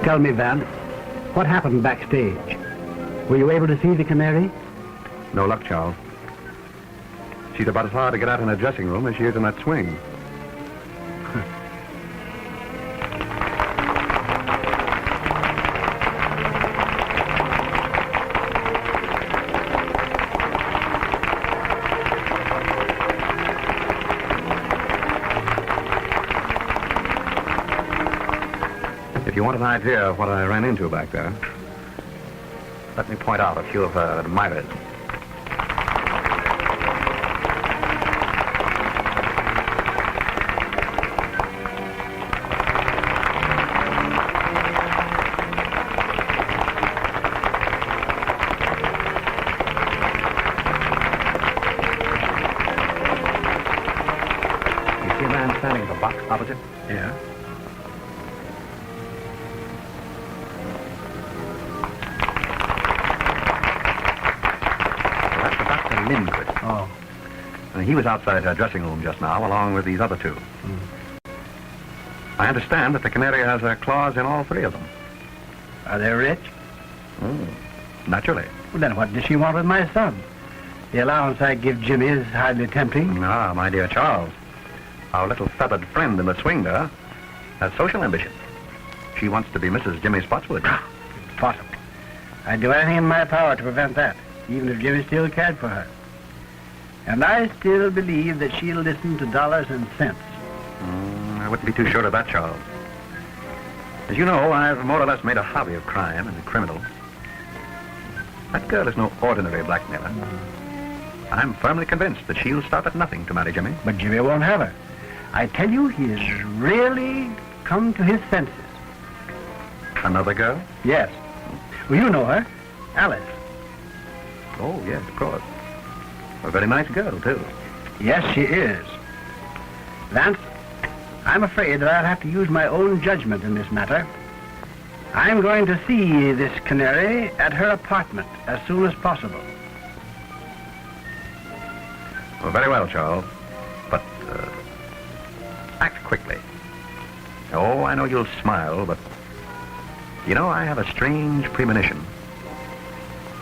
Tell me, Vance, what happened backstage? Were you able to see the Canary? No luck, Charles. She's about as hard to get out in her dressing room as she is in that swing. If you want an idea of what I ran into back there, let me point out a few of her admirers. You see a man standing in the box opposite? Yeah. Oh. And he was outside her dressing room just now, along with these other two. I understand that the Canary has her claws in all three of them. Are they rich? Naturally. Well, then what does she want with my son? The allowance I give Jimmy is hardly tempting. Ah, my dear Charles, our little feathered friend in the swing there has social ambition. She wants to be Mrs. Jimmy Spotswood. Impossible. I'd do anything in my power to prevent that, even if Jimmy still cared for her. And I still believe that she'll listen to dollars and cents. I wouldn't be too sure of that, Charles. As you know, I've more or less made a hobby of crime and criminals. That girl is no ordinary blackmailer. I'm firmly convinced that she'll stop at nothing to marry Jimmy. But Jimmy won't have her. I tell you, he has really come to his senses. Another girl? Yes. Well, you know her. Alice. Oh, yes, of course. A very nice girl, too. Yes, she is. Vance, I'm afraid that I'll have to use my own judgment in this matter. I'm going to see this Canary at her apartment as soon as possible. Well, very well, Charles. But, act quickly. Oh, I know you'll smile, but... You know, I have a strange premonition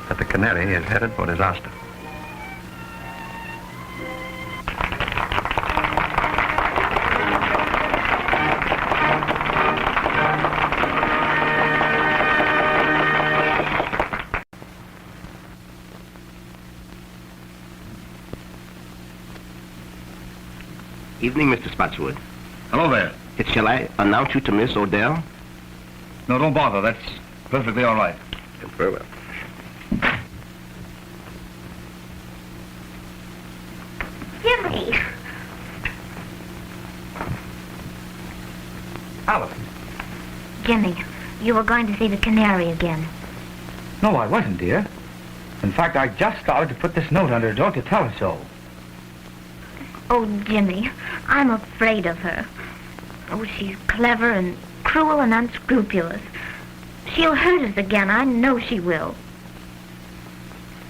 that the Canary is headed for disaster. Evening, Mr. Spotswood. Hello there. Shall I announce you to Miss O'Dell? No, don't bother. That's perfectly all right. Very well. Jimmy! Alice. Jimmy, you were going to see the Canary again. No, I wasn't, dear. In fact, I just started to put this note under her door to tell her so. Oh, Jimmy, I'm afraid of her. Oh, she's clever and cruel and unscrupulous. She'll hurt us again. I know she will.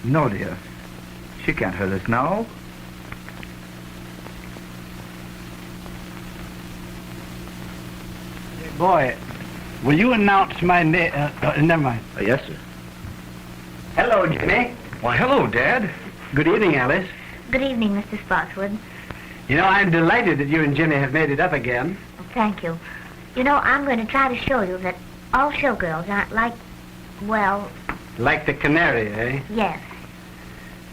No, dear. She can't hurt us now. Boy, will you announce my name? Never mind. Yes, sir. Hello, Jimmy. Why, hello, Dad. Good evening, Alice. Good evening, Mr. Spotswood. You know, I'm delighted that you and Jimmy have made it up again. Thank you. You know, I'm going to try to show you that all showgirls aren't like, well, Like the canary, eh? yes.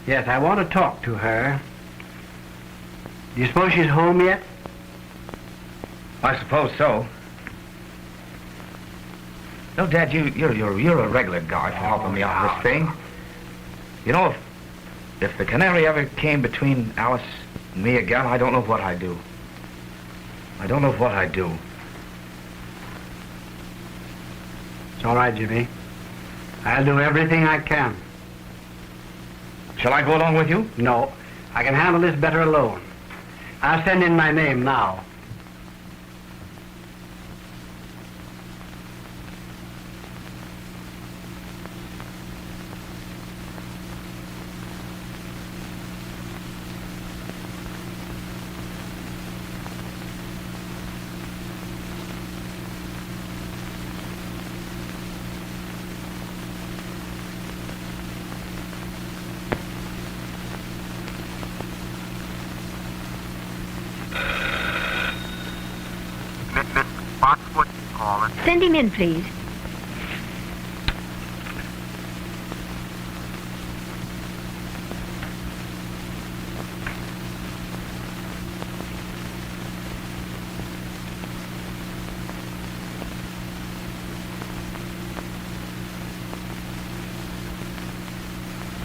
Yes, I want to talk to her. Do you suppose she's home yet? I suppose so. No, Dad, you're a regular guy for helping me out with this thing. You know, if the canary ever came between Alice and me again, I don't know what I'd do. I don't know what I'd do. It's all right, Jimmy. I'll do everything I can. Shall I go along with you? No, I can handle this better alone. I'll send in my name now. Send him in, please.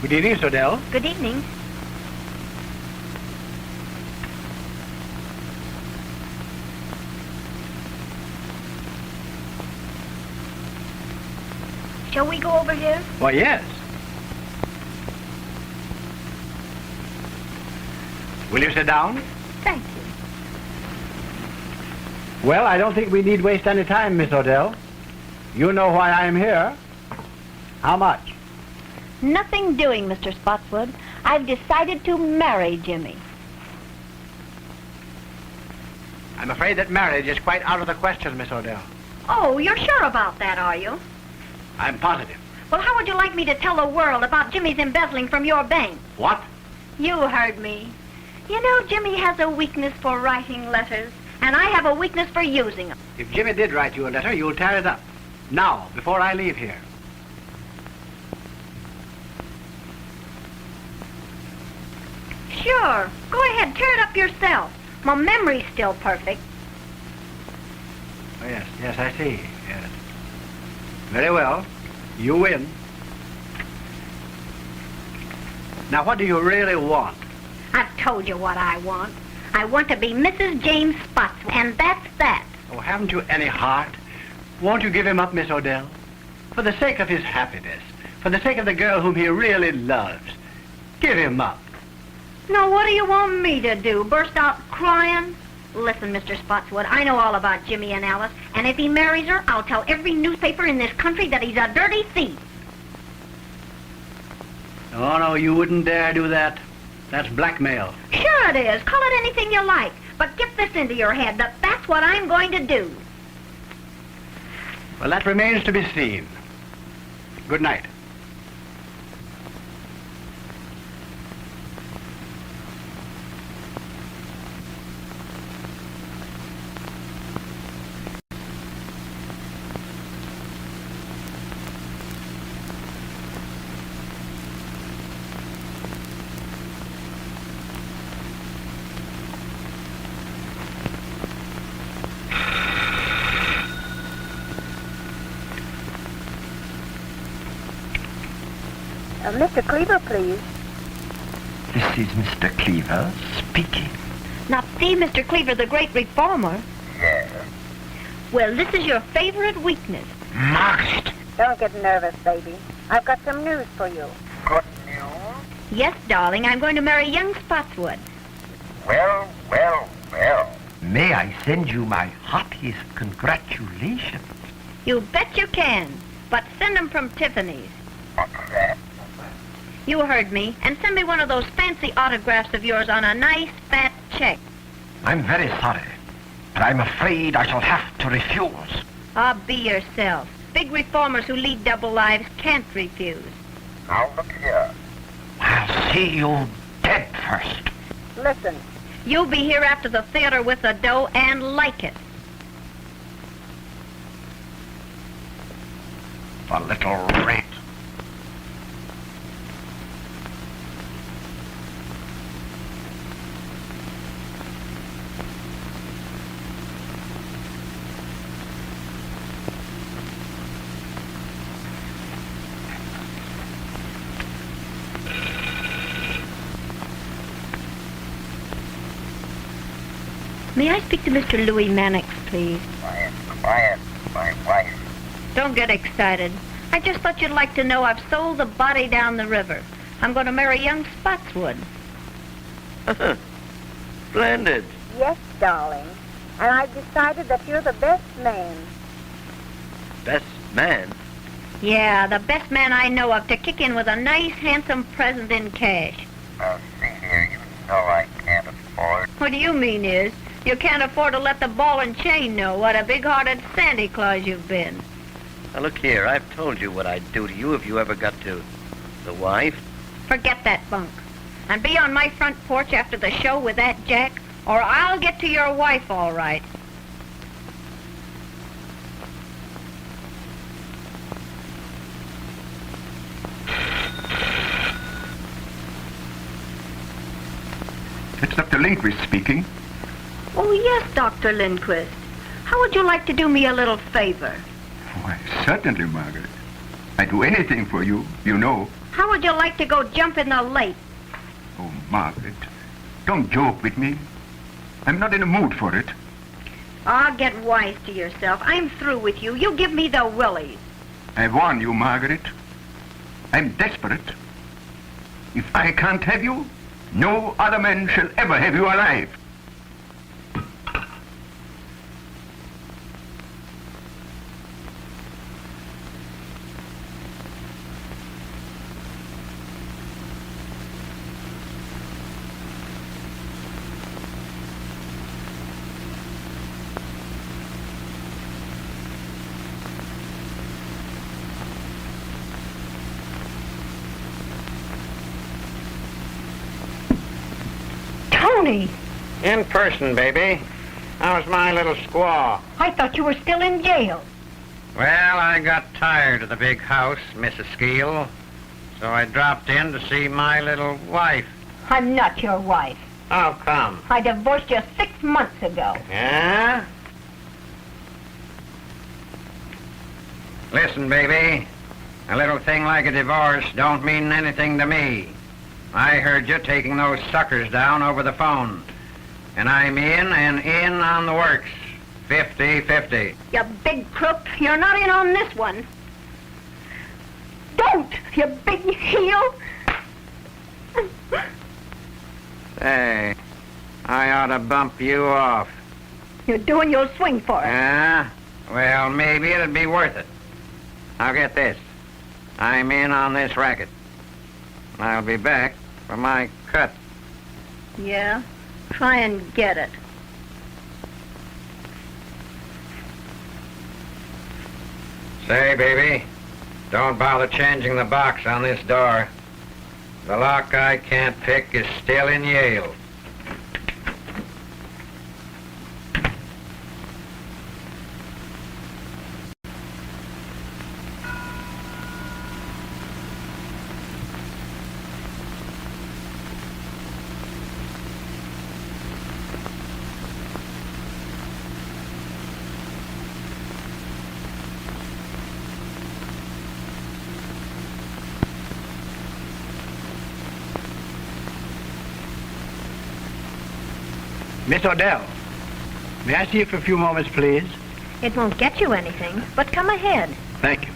Good evening, Miss O'Dell. Good evening. Shall we go over here? Why, yes. Will you sit down? Thank you. Well, I don't think we need waste any time, Miss O'Dell. You know why I am here. How much? Nothing doing, Mr. Spotswood. I've decided to marry Jimmy. I'm afraid that marriage is quite out of the question, Miss O'Dell. Oh, you're sure about that, are you? I'm positive. Well, how would you like me to tell the world about Jimmy's embezzling from your bank? What? You heard me. You know, Jimmy has a weakness for writing letters, and I have a weakness for using them. If Jimmy did write you a letter, you'll tear it up. Now, before I leave here. Sure. Go ahead, tear it up yourself. My memory's still perfect. Oh, yes, I see. Yes. Very well. You win. Now, what do you really want? I've told you what I want. I want to be Mrs. James Spotswood, and that's that. Oh, haven't you any heart? Won't you give him up, Miss O'Dell? For the sake of his happiness, for the sake of the girl whom he really loves, give him up. Now, what do you want me to do? Burst out crying? Listen, Mr. Spotswood, I know all about Jimmy and Alice, and if he marries her, I'll tell every newspaper in this country that he's a dirty thief. Oh, no, you wouldn't dare do that. That's blackmail. Sure it is. Call it anything you like. But get this into your head, that that's what I'm going to do. Well, that remains to be seen. Good night. Mr. Cleaver, please. This is Mr. Cleaver speaking. Now, see, Mr. Cleaver, the great reformer. Yes. Well, this is your favorite weakness. Margaret! Don't get nervous, baby. I've got some news for you. Good news? Yes, darling, I'm going to marry young Spotswood. Well, May I send you my heartiest congratulations? You bet you can. But send them from Tiffany's. You heard me. And send me one of those fancy autographs of yours on a nice fat check. I'm very sorry, but I'm afraid I shall have to refuse. Be yourself. Big reformers who lead double lives can't refuse. Now look here. I'll see you dead first. Listen, You'll be here after the theater with the dough and like it. The little rat. May I speak to Mr. Louis Mannix, please? Quiet, my wife. Don't get excited. I just thought you'd like to know I've sold the body down the river. I'm going to marry young Spotswood. Splendid. yes, darling. And I've decided that you're the best man. Best man? Yeah, the best man I know of to kick in with a nice, handsome present in cash. Now, see here, you know I can't afford. What do you mean is, you can't afford to let the ball and chain know what a big-hearted Santa Claus you've been. Now, look here. I've told you what I'd do to you if you ever got to the wife. Forget that bunk. And be on my front porch after the show with that Jack, or I'll get to your wife all right. It's Dr. Lindquist speaking. Oh, yes, Dr. Lindquist. How would you like to do me a little favor? Why, certainly, Margaret. I'd do anything for you, you know. How would you like to go jump in the lake? Oh, Margaret, don't joke with me. I'm not in a mood for it. Ah, get wise to yourself. I'm through with you. You give me the willies. I warn you, Margaret. I'm desperate. If I can't have you, no other man shall ever have you alive. Tony, In person, baby. How's my little squaw? I thought you were still in jail. Well, I got tired of the big house, Mrs. Skeel, so I dropped in to see my little wife. I'm not your wife. How come? I divorced you 6 months ago. Yeah? Listen, baby. A little thing like a divorce don't mean anything to me. I heard you taking those suckers down over the phone. And I'm in and in on the works. 50-50. You big crook. You're not in on this one. Don't, you big heel. Say, I ought to bump you off. You're doing your swing for it. Yeah? Well, maybe it'd be worth it. Now get this. I'm in on this racket. I'll be back for my cut. Yeah? Try and get it. Say, baby, don't bother changing the box on this door. The lock I can't pick is still in Yale. Miss O'Dell, may I see you for a few moments, please? It won't get you anything, but come ahead. Thank you.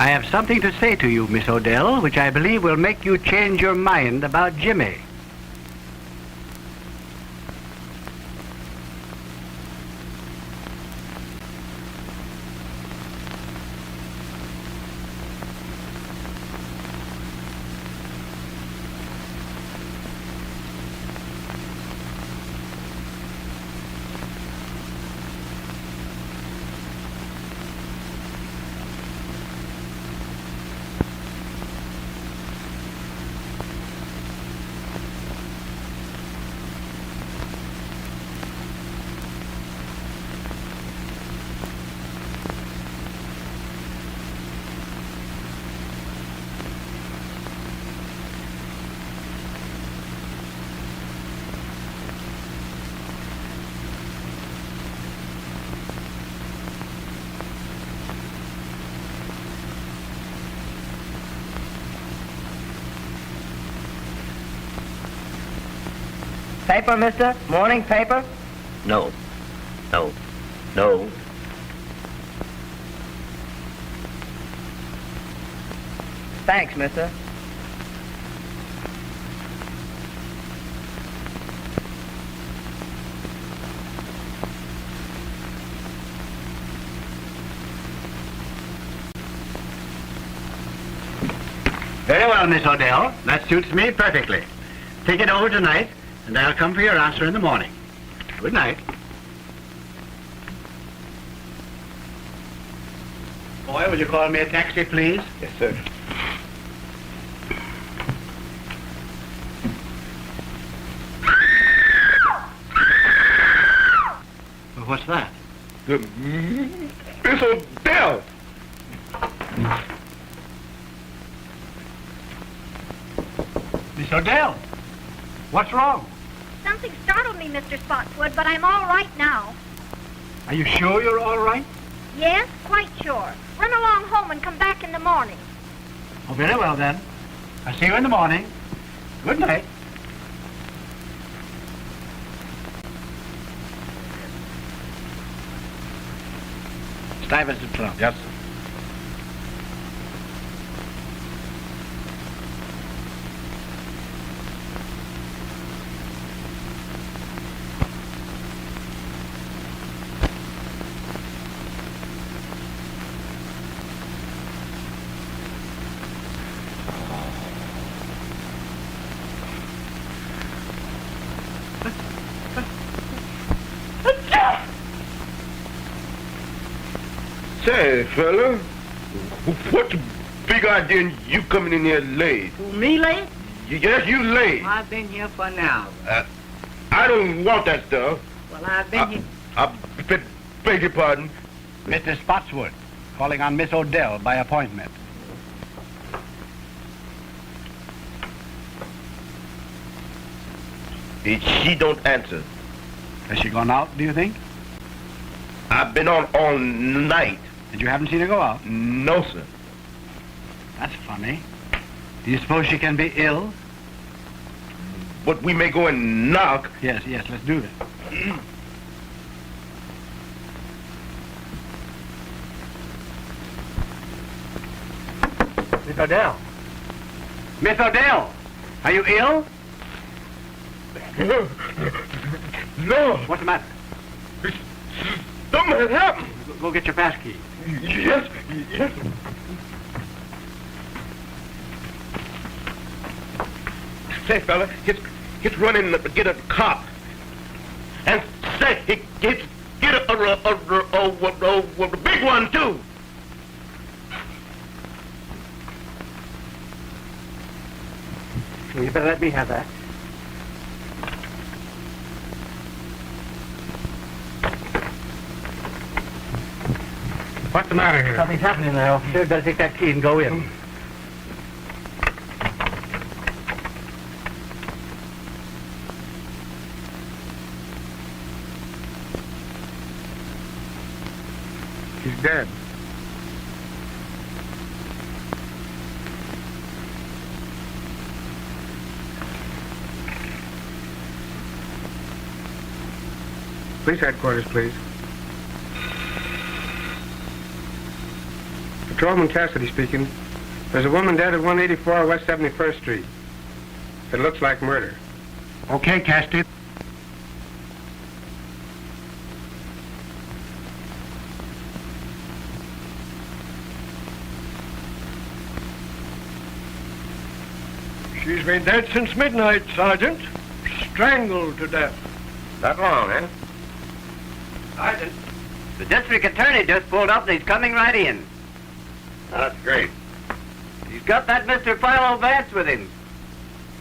I have something to say to you, Miss O'Dell, which I believe will make you change your mind about Jimmy. Paper, mister? Morning paper? No. No. No. Thanks, mister. Very well, Miss O'Dell. That suits me perfectly. Take it over tonight, and I'll come for your answer in the morning. Good night. Boy, would you call me a taxi, please? Yes, sir. Well, what's that? Miss O'Dell! Miss O'Dell, what's wrong? Something startled me, Mr. Spotswood, but I'm all right now. Are you sure you're all right? Yes, quite sure. Run along home and come back in the morning. Oh, very well, then. I'll see you in the morning. Good night. Stuyvesant Club. Yes, sir. Say, fella, what's the big idea in you coming in here late? Me late? Yes, you late. I've been here for an hour. I don't want that stuff. Well, I've been here. I beg your pardon. Mr. Spotswood, calling on Miss O'Dell by appointment. She don't answer. Has she gone out, do you think? I've been on all night. And you haven't seen her go out? No, sir. That's funny. Do you suppose she can be ill? But we may go and knock. Yes, let's do that. Miss O'Dell. Miss O'Dell, are you ill? No. What's the matter? Something has happened. Go get your pass key. Yes. Say, fella, it's running to get a cop. And say, get a big one, too. You better let me have that. What's the matter here? Something's happening there, officer. You'd better take that key and go in. He's dead. Police headquarters, please. Patrolman Cassidy speaking. There's a woman dead at 184 West 71st Street. It looks like murder. Okay, Cassidy. She's been dead since midnight, Sergeant. Strangled to death. That long, eh? Sergeant, the district attorney just pulled up and he's coming right in. That's great. He's got that Mr. Philo Vance with him.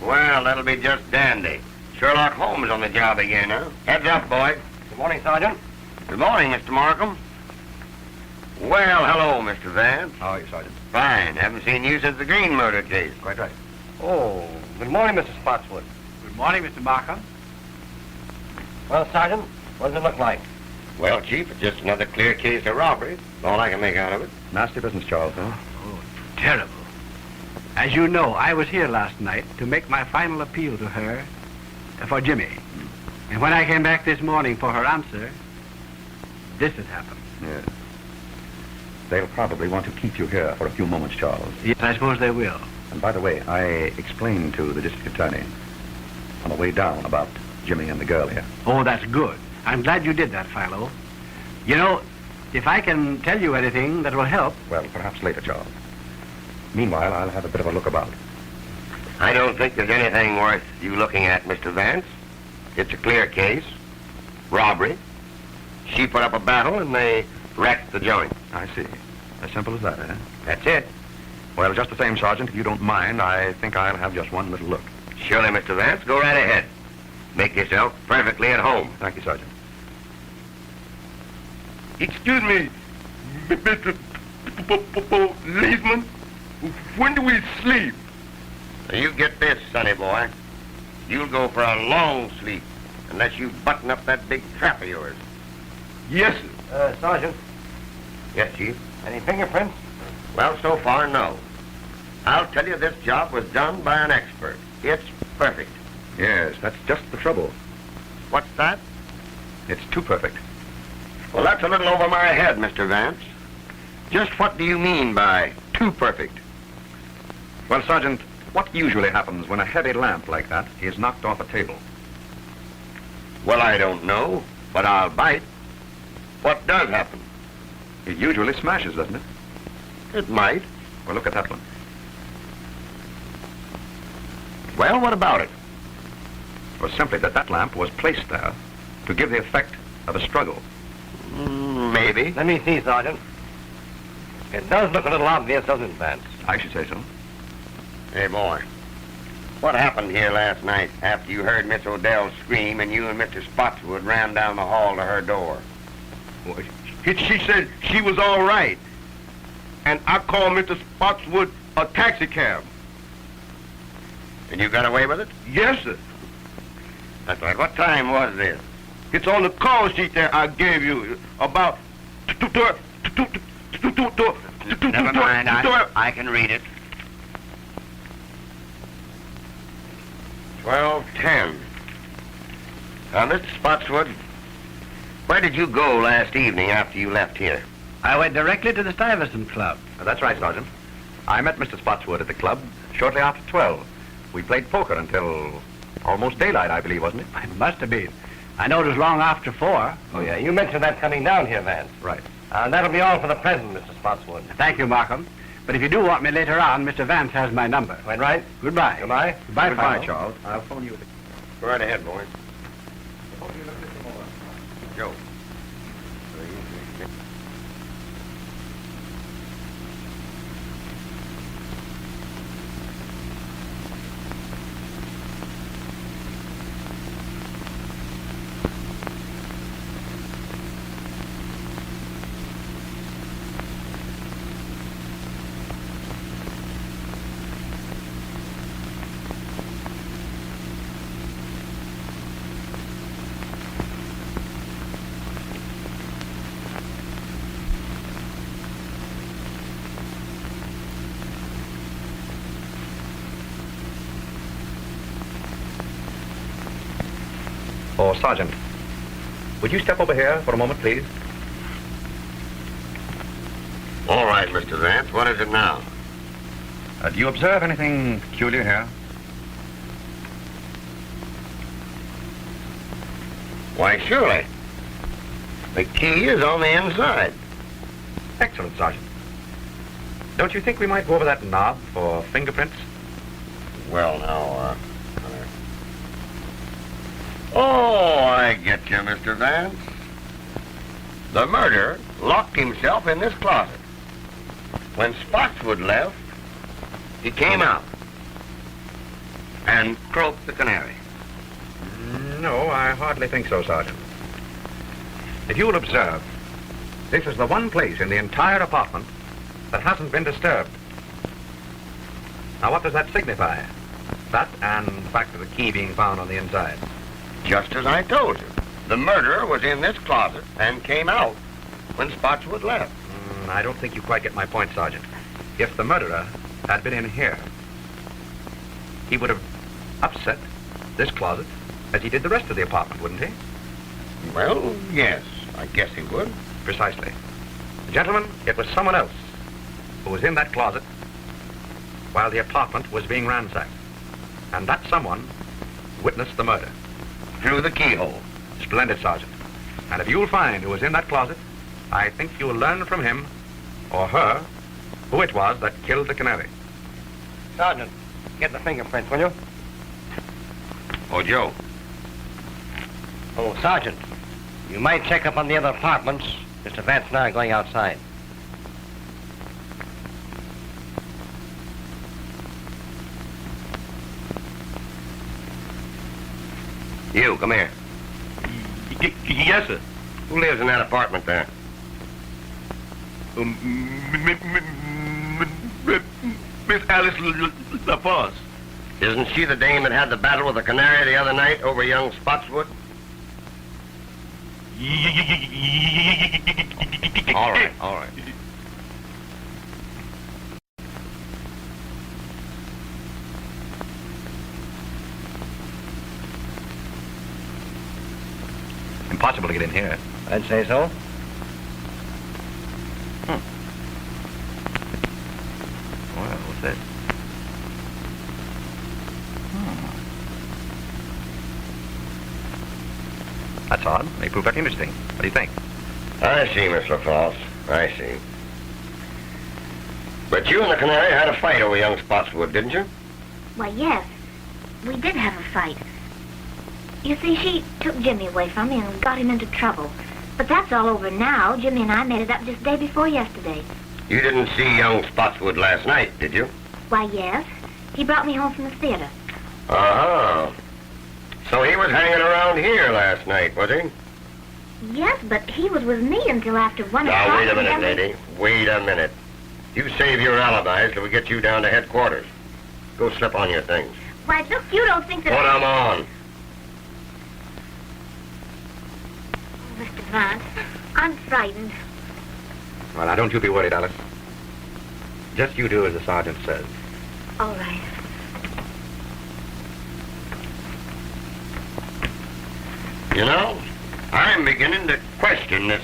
Well, that'll be just dandy. Sherlock Holmes on the job again, huh? Heads up, boys. Good morning, Sergeant. Good morning, Mr. Markham. Well, hello, Mr. Vance. How are you, Sergeant? Fine. Haven't seen you since the Green murder case. Quite right. Oh, good morning, Mr. Spotswood. Good morning, Mr. Markham. Well, Sergeant, what does it look like? Well, Chief, it's just another clear case of robbery. All I can make out of it. Nasty business, Charles, huh? Oh, terrible. As you know, I was here last night to make my final appeal to her for Jimmy. And when I came back this morning for her answer, this has happened. Yes. They'll probably want to keep you here for a few moments, Charles. Yes, I suppose they will. And by the way, I explained to the district attorney on the way down about Jimmy and the girl here. Oh, that's good. I'm glad you did that, Philo. You know, if I can tell you anything that will help... Well, perhaps later, Charles. Meanwhile, I'll have a bit of a look about. I don't think there's anything worth you looking at, Mr. Vance. It's a clear case. Robbery. She put up a battle and they wrecked the joint. I see. As simple as that, eh? That's it. Well, just the same, Sergeant, if you don't mind, I think I'll have just one little look. Surely, Mr. Vance. Go right ahead. Make yourself perfectly at home. Thank you, Sergeant. Excuse me, Mr. Policeman. When do we sleep? Now you get this, sonny boy. You'll go for a long sleep unless you button up that big trap of yours. Yes, sir. Sergeant, Yes, Chief? any fingerprints? Well, so far, no. I'll tell you this job was done by an expert. It's perfect. Yes, that's just the trouble. What's that? It's too perfect. Well, that's a little over my head, Mr. Vance. Just what do you mean by too perfect? Well, Sergeant, what usually happens when a heavy lamp like that is knocked off a table? Well, I don't know, but I'll bite. What does happen? It usually smashes, doesn't it? It might. Well, look at that one. Well, what about it? It was simply that lamp was placed there to give the effect of a struggle. Maybe. Let me see, Sergeant. It does look a little obvious, doesn't it, Vance? I should say so. Hey, boy. What happened here last night after you heard Miss O'Dell scream and you and Mr. Spotswood ran down the hall to her door? Well, she said she was all right. And I called Mr. Spotswood a taxi cab. And you got away with it? Yes, sir. That's right. What time was this? It's on the call sheet there I gave you. About... Never mind. I can read it. 12:10. Now, Mr. Spotswood, where did you go last evening after you left here? I went directly to the Stuyvesant Club. That's right, Sergeant. I met Mr. Spotswood at the club shortly after 12. We played poker until almost daylight, I believe, wasn't it? It must have been. I know it was long after 4. Oh, yeah, you mentioned that coming down here, Vance. Right. That'll be all for the present, Mr. Spotswood. Thank you, Markham. But if you do want me later on, Mr. Vance has my number. Quite right. Goodbye. Goodbye. Goodbye, Goodbye, Philo. Charles. I'll phone you. Go right ahead, boys. Joe. Oh, Sergeant, would you step over here for a moment, please? All right, Mr. Vance. What is it now? Do you observe anything peculiar here? Why, surely. The key is on the inside. Excellent, Sergeant. Don't you think we might go over that knob for fingerprints? Well, now, Oh, I get you, Mr. Vance. The murderer locked himself in this closet. When Spotswood left, he came out and croaked the canary. No, I hardly think so, Sergeant. If you will observe, this is the one place in the entire apartment that hasn't been disturbed. Now, what does that signify? That and the fact of the key being found on the inside. Just as I told you. The murderer was in this closet and came out when Spotswood left. I don't think you quite get my point, Sergeant. If the murderer had been in here, he would have upset this closet as he did the rest of the apartment, wouldn't he? Well, yes, I guess he would. Precisely. Gentlemen, it was someone else who was in that closet while the apartment was being ransacked. And that someone witnessed the murder. Through the keyhole. Splendid, Sergeant. And if you'll find who was in that closet, I think you'll learn from him, or her, who it was that killed the canary. Sergeant, get the fingerprints, will you? Oh, Joe. Oh, Sergeant, you might check up on the other apartments. Mr. Vance and I are going outside. You, come here. Yes, sir. Who lives in that apartment there? Miss Alice LaFosse. Isn't she the dame that had the battle with the canary the other night over young Spotswood? All right, all right. Impossible to get in here. I'd say so. Well, what's this? That's odd. May prove very interesting. What do you think? I see, Miss LaFosse. I see. But you and the canary had a fight over young Spotswood, didn't you? Why, yes. We did have a fight. You see, she took Jimmy away from me and got him into trouble. But that's all over now. Jimmy and I made it up just day before yesterday. You didn't see young Spotswood last night, did you? Why, yes. He brought me home from the theater. Uh-huh. So he was hanging around here last night, was he? Yes, but he was with me until after 1 o'clock. Now, wait a minute, lady. Wait a minute. You save your alibis till we get you down to headquarters. Go slip on your things. Why, look, you don't think that... Put 'em on. Mr. Vance, I'm frightened. Well, now, don't you be worried, Alice. Just you do as the sergeant says. All right. You know, I'm beginning to question this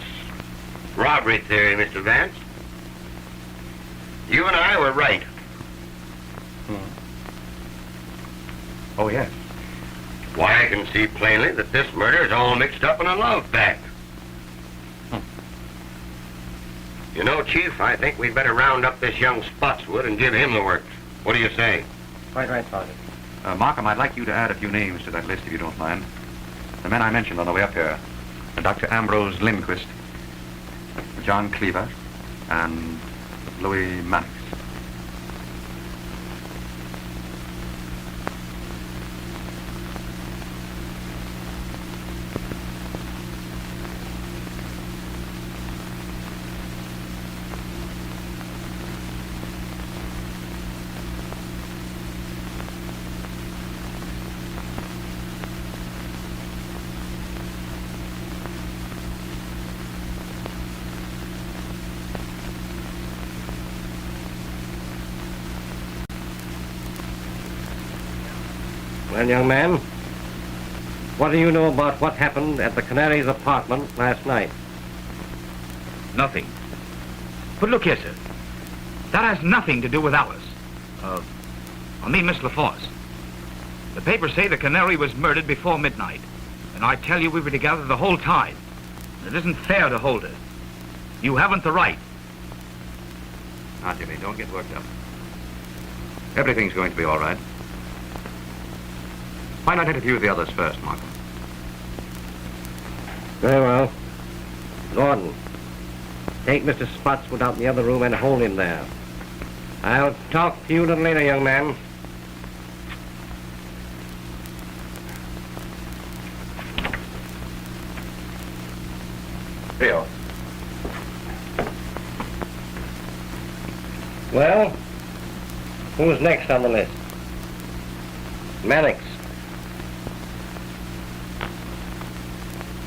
robbery theory, Mr. Vance. You and I were right. Oh, yes. Why, I can see plainly that this murder is all mixed up in a love pact. You know, Chief, I think we'd better round up this young Spotswood and give him the works. What do you say? Quite right, Sergeant. Markham, I'd like you to add a few names to that list, if you don't mind. The men I mentioned on the way up here. Dr. Ambrose Lindquist, John Cleaver, and Louis Mannix. Well, young man, what do you know about what happened at the Canary's apartment last night? Nothing. But look here, sir. That has nothing to do with Alice. I mean Miss LaForce. The papers say the Canary was murdered before midnight. And I tell you we were together the whole time. It isn't fair to hold her. You haven't the right. Now, Jimmy, don't get worked up. Everything's going to be all right. Why not interview the others first, Markham? Very well. Gordon, take Mr. Spotswood out in the other room and hold him there. I'll talk to you a little later, young man. Theo. Well, who's next on the list? Mannix.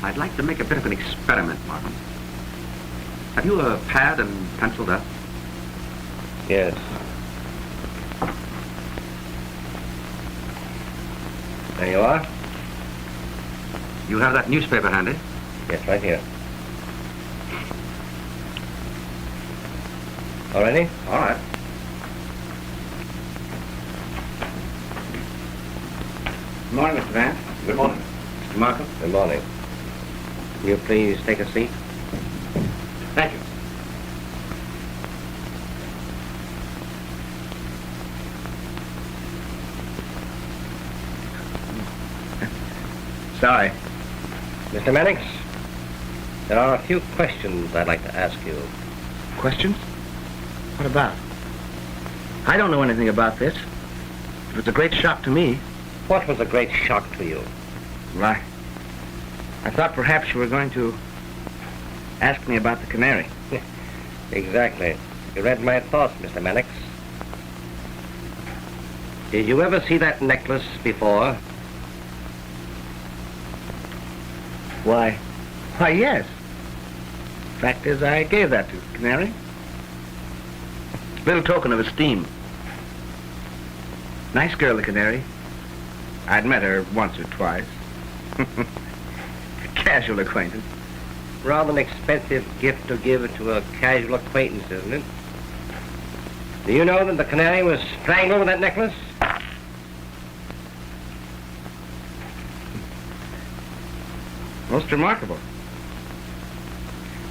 I'd like to make a bit of an experiment, Markham. Have you a pad and pencil there? Yes. There you are. You have that newspaper handy? Yes, right here. All ready? All right. Good morning, Mr. Vance. Good morning. Mr. Markham. Good morning. Will you please take a seat? Thank you. Sorry. Mr. Mannix, there are a few questions I'd like to ask you. Questions? What about? I don't know anything about this. It was a great shock to me. What was a great shock to you? Why, I thought perhaps you were going to ask me about the Canary. Exactly. You read my thoughts, Mr. Mannix. Did you ever see that necklace before? Why, yes. Fact is, I gave that to the Canary. Little token of esteem. Nice girl, the Canary. I'd met her once or twice. Casual acquaintance. Rather an expensive gift to give to a casual acquaintance, isn't it? Do you know that the Canary was strangled with that necklace? Most remarkable.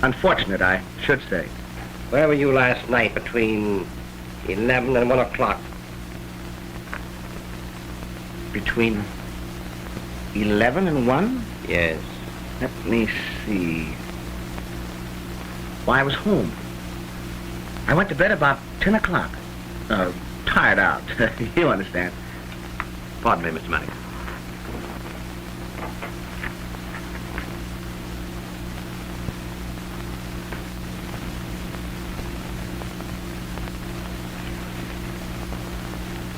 Unfortunate, I should say. Where were you last night between 11 and 1 o'clock? Between 11 and 1? Yes. Let me see. Why, I was home. I went to bed about 10 o'clock. Tired out. You understand. Pardon me, Mr. Mannix.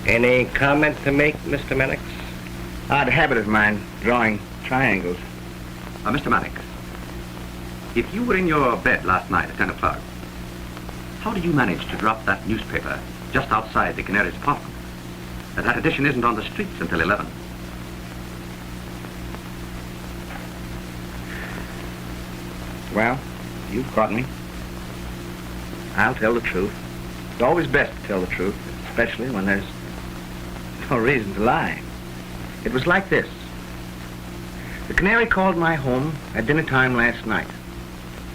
Any comment to make, Mr. Mannix? Odd habit of mine, drawing triangles. Mr. Mannix, if you were in your bed last night at 10 o'clock, how did you manage to drop that newspaper just outside the Canary's apartment? That edition isn't on the streets until 11. Well, you've caught me. I'll tell the truth. It's always best to tell the truth, especially when there's no reason to lie. It was like this. The Canary called my home at dinner time last night.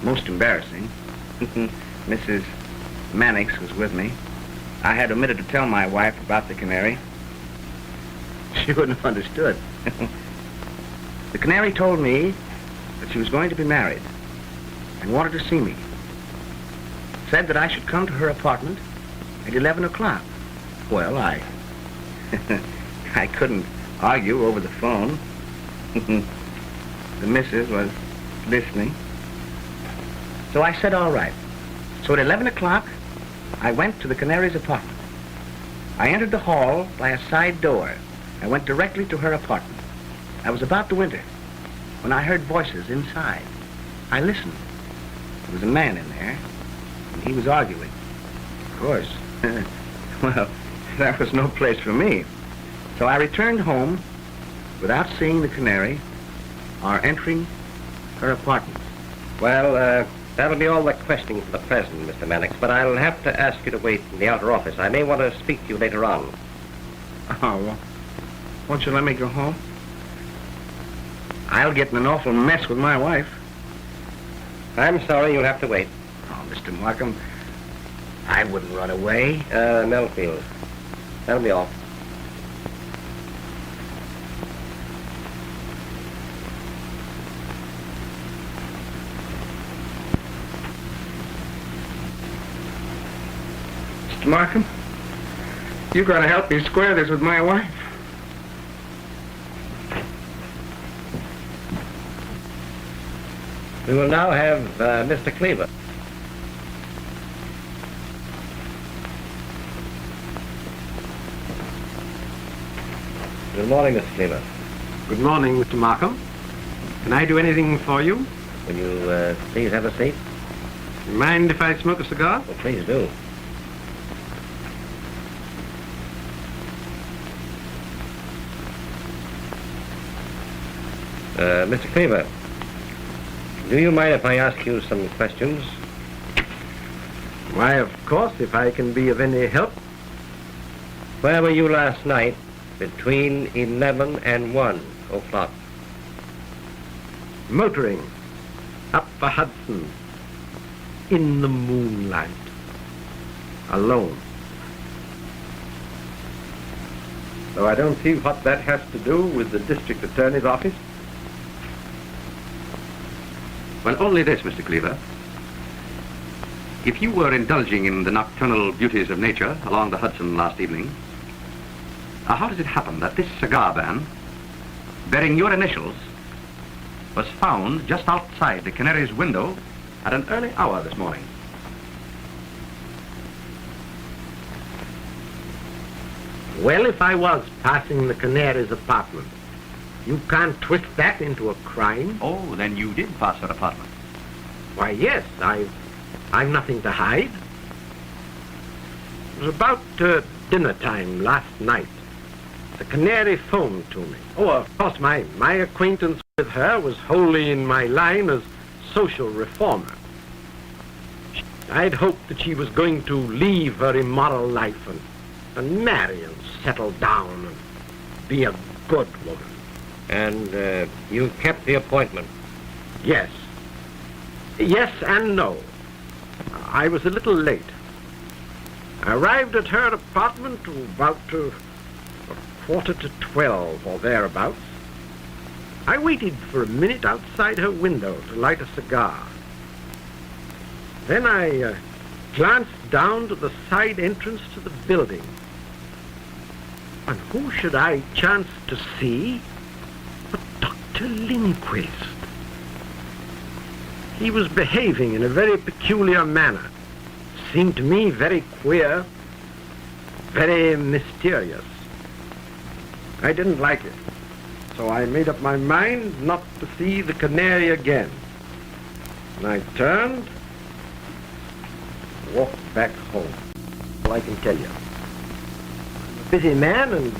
Most embarrassing. Mrs. Mannix was with me. I had omitted to tell my wife about the Canary. She wouldn't have understood. The Canary told me that she was going to be married and wanted to see me. Said that I should come to her apartment at 11 o'clock. Well, I couldn't argue over the phone. The missus was listening. So I said, all right. So at 11 o'clock, I went to the Canary's apartment. I entered the hall by a side door. I went directly to her apartment. I was about to enter when I heard voices inside. I listened. There was a man in there, and he was arguing. Of course. Well, that was no place for me. So I returned home without seeing the Canary or entering her apartment. Well, That'll be all the questioning for the present, Mr. Mannix, but I'll have to ask you to wait in the outer office. I may want to speak to you later on. Oh, well, won't you let me go home? I'll get in an awful mess with my wife. I'm sorry, you'll have to wait. Oh, Mr. Markham, I wouldn't run away. Melfield. That'll be all. Mr. Markham, you got to help me square this with my wife. We will now have Mr. Cleaver. Good morning, Mr. Cleaver. Good morning, Mr. Markham. Can I do anything for you? Will you please have a seat? Mind if I smoke a cigar? Well, please do. Mr. Cleaver, do you mind if I ask you some questions? Why, of course, if I can be of any help. Where were you last night between 11 and 1 o'clock? Motoring up the Hudson in the moonlight, alone. Though I don't see what that has to do with the district attorney's office. Well, only this, Mr. Cleaver. If you were indulging in the nocturnal beauties of nature along the Hudson last evening, how does it happen that this cigar band, bearing your initials, was found just outside the Canary's window at an early hour this morning? Well, if I was passing the Canary's apartment, you can't twist that into a crime. Oh, then you did pass her apartment. Why, yes, I've nothing to hide. It was about dinner time last night. The Canary phoned to me. Oh, of course, my acquaintance with her was wholly in my line as social reformer. I'd hoped that she was going to leave her immoral life and marry and settle down and be a good woman. And you kept the appointment? Yes. Yes and no. I was a little late. I arrived at her apartment about 11:45 or thereabouts. I waited for a minute outside her window to light a cigar. Then I glanced down to the side entrance to the building. And who should I chance to see but Dr. Lindquist? He was behaving in a very peculiar manner. Seemed to me very queer, very mysterious. I didn't like it, so I made up my mind not to see the Canary again. And I turned, walked back home. All I can tell you. I'm a busy man, and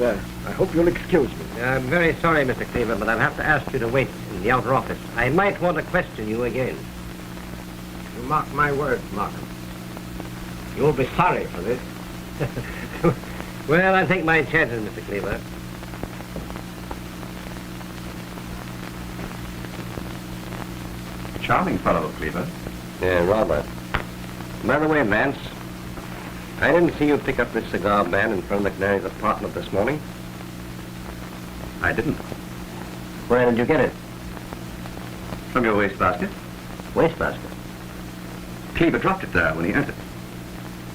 I hope you'll excuse me. I'm very sorry, Mr. Cleaver, but I'll have to ask you to wait in the outer office. I might want to question you again. You mark my words, Markham. You'll be sorry for this. Well, I'll take my chances, Mr. Cleaver. Charming fellow, Cleaver. Yeah, Robert. By the way, Vance, I didn't see you pick up this cigar band in front of the Canary's apartment this morning. I didn't. Where did you get it? From your wastebasket. Wastebasket? Cleaver dropped it there when he entered.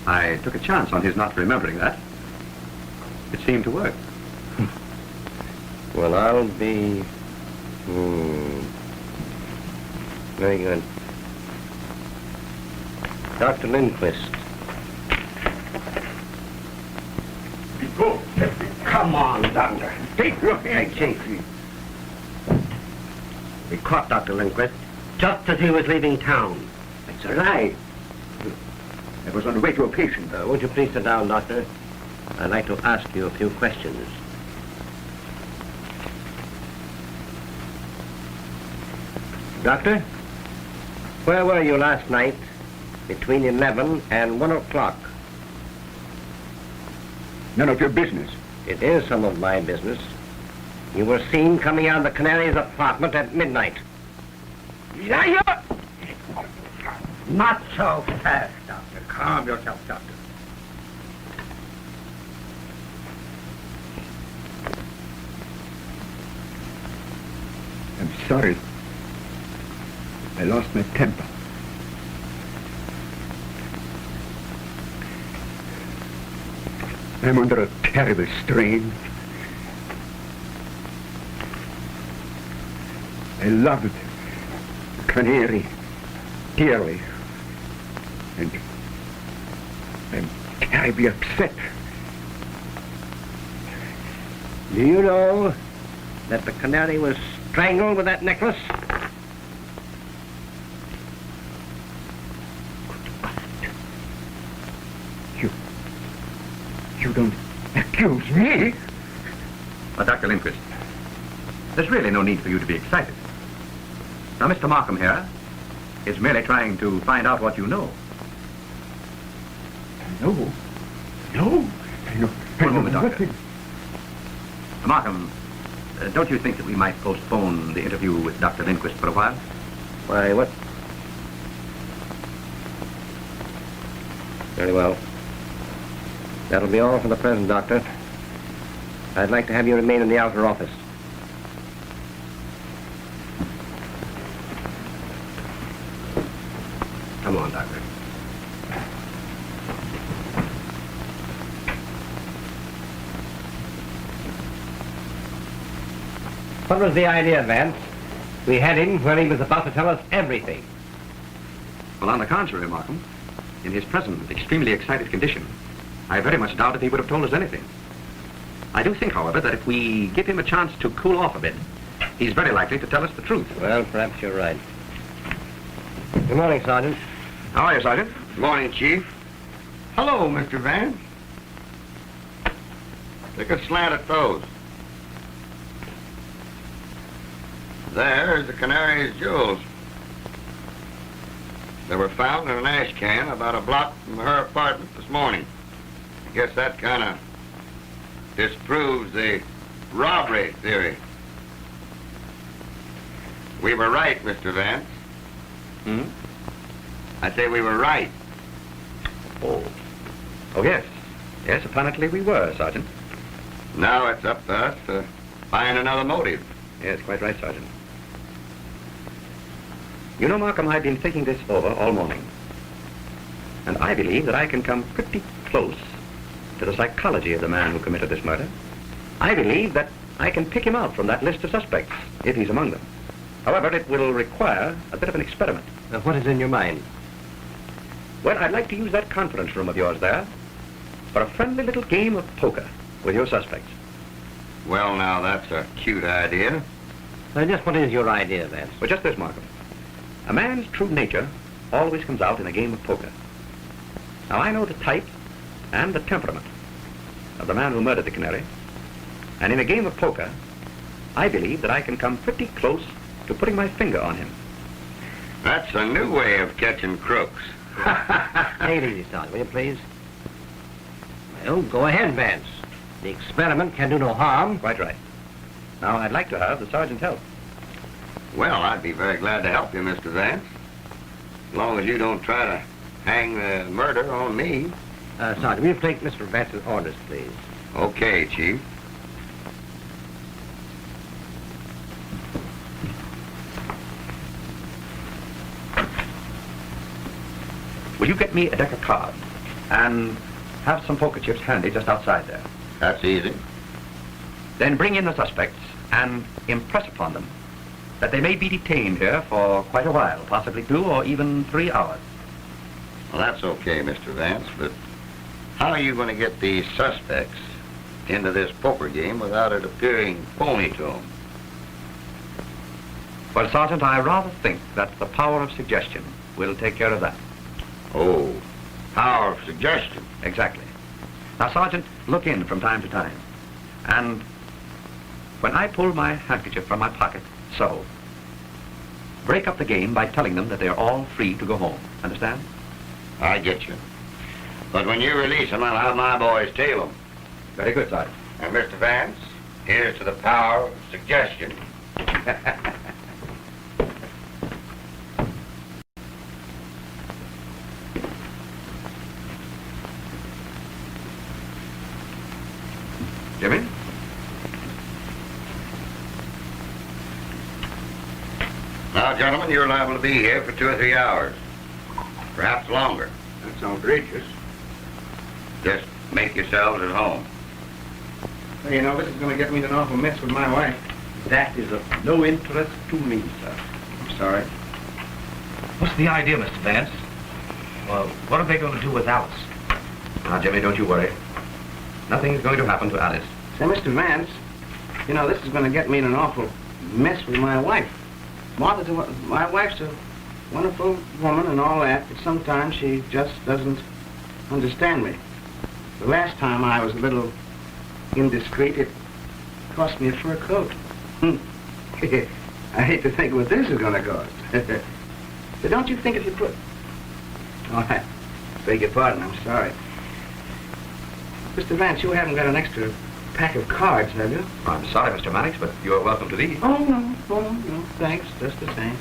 I took a chance on his not remembering that. It seemed to work. Well, I'll be... Very good. Dr. Lindquist. Go. Come on, Doctor. Take your hand. We caught Dr. Lindquist just as he was leaving town. It's a lie. I was on the way to a patient. Won't you please sit down, Doctor? I'd like to ask you a few questions. Doctor? Where were you last night between 11 and 1 o'clock? None of your business. It is some of my business. You were seen coming out of the Canary's apartment at midnight. Liar! Not so fast, Doctor. Calm yourself, Doctor. I'm sorry. I lost my temper. I'm under a terrible strain. I loved the Canary dearly. And I'm terribly upset. Do you know that the Canary was strangled with that necklace? You don't accuse me? But Dr. Lindquist, there's really no need for you to be excited. Now, Mr. Markham here is merely trying to find out what you know. No. I know. One moment, Doctor. Markham, don't you think that we might postpone the interview with Dr. Lindquist for a while? Why, what? Very well. That'll be all for the present, Doctor. I'd like to have you remain in the outer office. Come on, Doctor. What was the idea, Vance? We had him when he was about to tell us everything. Well, on the contrary, Markham, in his present extremely excited condition, I very much doubt if he would have told us anything. I do think, however, that if we give him a chance to cool off a bit, he's very likely to tell us the truth. Well, perhaps you're right. Good morning, Sergeant. How are you, Sergeant? Good morning, Chief. Hello, Mr. Vance. Take a slant at those. There's the Canary's jewels. They were found in an ash can about a block from her apartment this morning. I guess that kind of disproves the robbery theory. We were right, Mr. Vance. Hmm? I say we were right. Oh, yes. Yes, apparently we were, Sergeant. Now it's up to us to find another motive. Yes, quite right, Sergeant. You know, Markham, I've been thinking this over all morning. And I believe that I can come pretty close to the psychology of the man who committed this murder. I believe that I can pick him out from that list of suspects, if he's among them. However, it will require a bit of an experiment. What is in your mind? Well, I'd like to use that conference room of yours there for a friendly little game of poker with your suspects. Well, now, that's a cute idea. Just what is your idea, Vance? Well, just this, Markham. A man's true nature always comes out in a game of poker. Now, I know the type and the temperament of the man who murdered the Canary. And in a game of poker, I believe that I can come pretty close to putting my finger on him. That's a new way of catching crooks. Take it easy, Sergeant, will you please? Well, go ahead, Vance. The experiment can do no harm. Quite right. Now, I'd like to have the sergeant's help. Well, I'd be very glad to help you, Mr. Vance. As long as you don't try to hang the murder on me. Sergeant, will you take Mr. Vance's orders, please? Okay, Chief. Will you get me a deck of cards and have some poker chips handy just outside there? That's easy. Then bring in the suspects and impress upon them that they may be detained here for quite a while, possibly 2 or even 3 hours. Well, that's okay, Mr. Vance, but how are you going to get these suspects into this poker game without it appearing phony to them? Well, Sergeant, I rather think that the power of suggestion will take care of that. Oh, power of suggestion. Exactly. Now, Sergeant, look in from time to time. And when I pull my handkerchief from my pocket, so, break up the game by telling them that they're all free to go home. Understand? I get you. But when you release them, I'll have my boys tail them. Very good, Sergeant. And Mr. Vance, here's to the power of suggestion. Jimmy? Now, gentlemen, you're liable to be here for 2 or 3 hours. Perhaps longer. That's outrageous. Just make yourselves at home. Well, you know, this is going to get me in an awful mess with my wife. That is of no interest to me, sir. I'm sorry. What's the idea, Mr. Vance? Well, what are they going to do with Alice? Now, Jimmy, don't you worry. Nothing's going to happen to Alice. Say, Mr. Vance, you know, this is going to get me in an awful mess with my wife. My wife's a wonderful woman and all that, but sometimes she just doesn't understand me. The last time I was a little indiscreet, it cost me a fur coat. I hate to think what this is going to cost. But don't you think if you put... Oh, I beg your pardon, I'm sorry. Mr. Vance, you haven't got an extra pack of cards, have you? I'm sorry, Mr. Mannix, but you're welcome to these. Oh, no, thanks, just the same.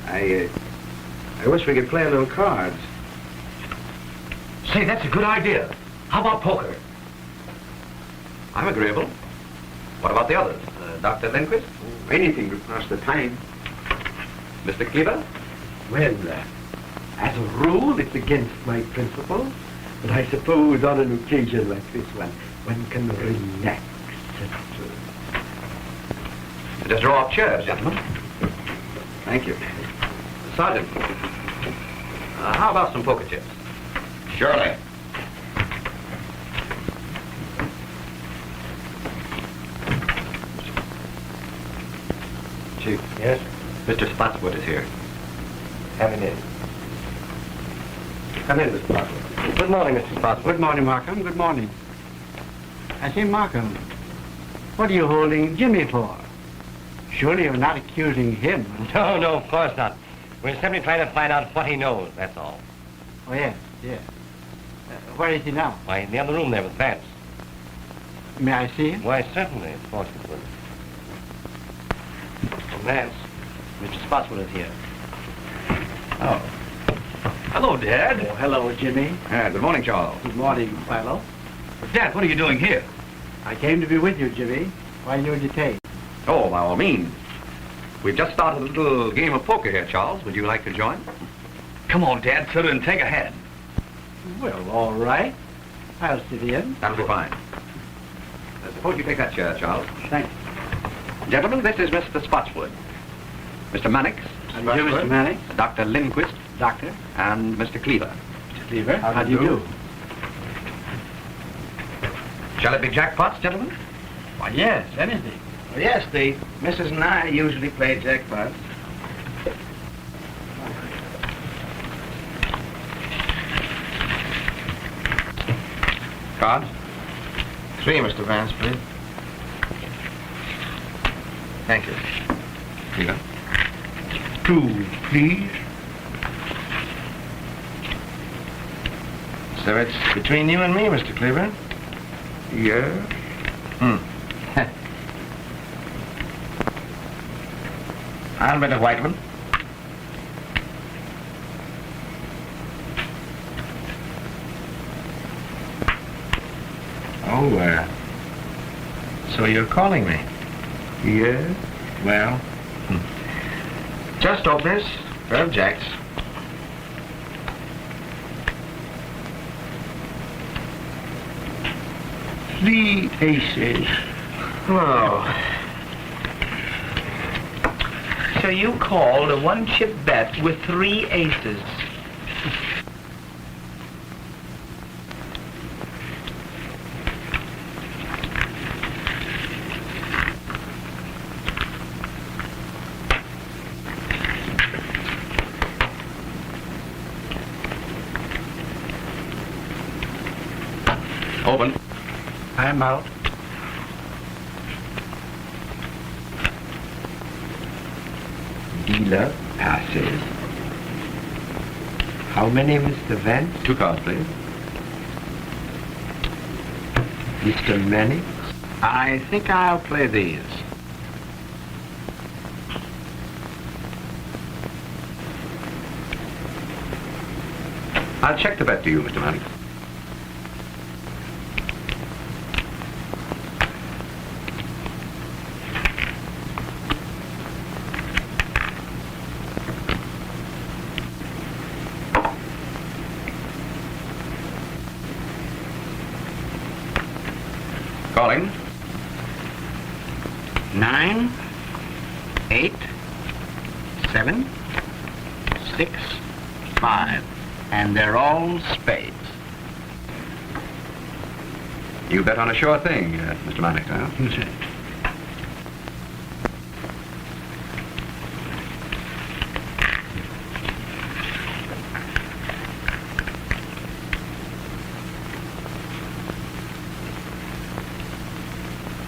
I wish we could play a little cards. Say, that's a good idea. How about poker? I'm agreeable. What about the others? Dr. Lindquist? Anything to pass the time. Mr. Cleaver? Well, as a rule, it's against my principles. But I suppose on an occasion like this one can relax. Just draw up chairs, gentlemen. Thank you. Sergeant, how about some poker chips? Surely. Chief. Yes? Mr. Spotswood is here. Have it in. Come in, Mr. Markham. Good morning, Mr. Spotswood. Good morning, Markham. Good morning. I say, Markham, what are you holding Jimmy for? Surely you're not accusing him. No, of course not. We're simply trying to find out what he knows, that's all. Oh, yes. Where is he now? Why, in the other room there with Vance. May I see him? Why, certainly, of course it would. Vance, Mr. Spotswood is here. Oh. Hello, Dad. Oh, hello, Jimmy. Good morning, Charles. Good morning, Philo. Dad, what are you doing here? I came to be with you, Jimmy, while you were detained. Oh, by all means. We've just started a little game of poker here, Charles. Would you like to join? Come on, Dad, sit and take a hand. Well, all right. I'll sit in. That'll be fine. Suppose you take that chair, Charles. Thanks. Gentlemen, this is Mr. Spotswood. Mr. Mannix. How do you do, Mr. Mannix? Dr. Lindquist. Doctor. And Mr. Cleaver. Mr. Cleaver, how do you do? Shall it be jackpots, gentlemen? Why, yes, anything. Well, yes, the Mrs. and I usually play jackpots. Cards? 3, Mr. Vance, please. Thank you. Cleaver. 2, please. So it's between you and me, Mr. Cleaver? Yes. I'll bet a white one. Oh, so you're calling me? Yes. Well, just openers, pair of jacks. Three aces. Oh. So you called a one-chip bet with 3 aces. Open. I'm out. dealer passes. How many, Mr. Vance? 2 cards, please. Mr. Mannix? I think I'll play these. I'll check the bet to you, Mr. Mannix. Calling. 9, 8, 7, 6, 5. And they're all spades. You bet on a sure thing, Mr. Mannix, huh?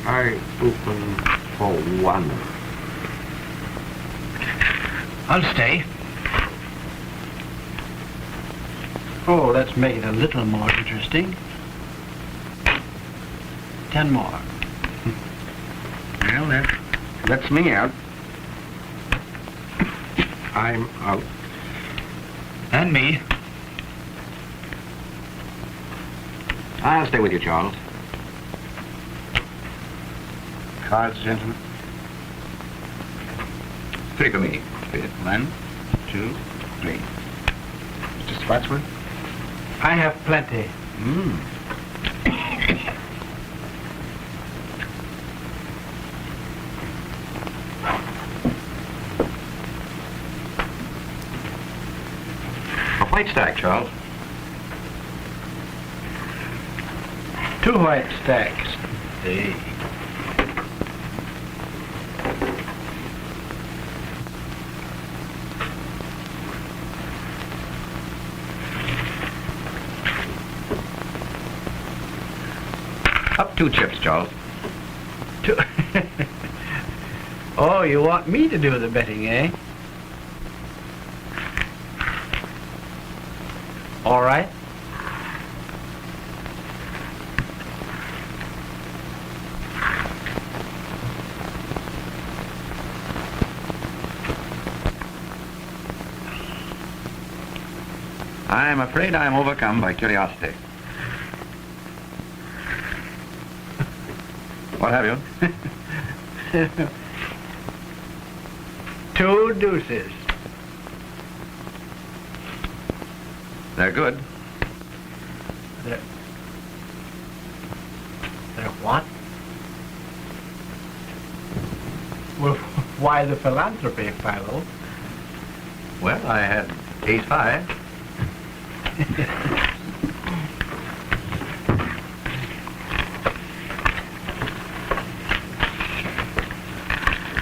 I open for 1. I'll stay. Oh, let's make it a little more interesting. 10 more. Well, that lets me out. I'm out. And me. I'll stay with you, Charles. Cards, gentlemen. 3 for me, please. 1, 2, 3. Mr. Spotswood? I have plenty. A white stack, Charles. 2 white stacks. Hey. Up 2 chips, Charles. 2. Oh, you want me to do the betting, eh? All right. I'm afraid I'm overcome by curiosity. What have you? 2 deuces. They're good. They're what? Well, why the philanthropy, Philo? Well, I had ace 5.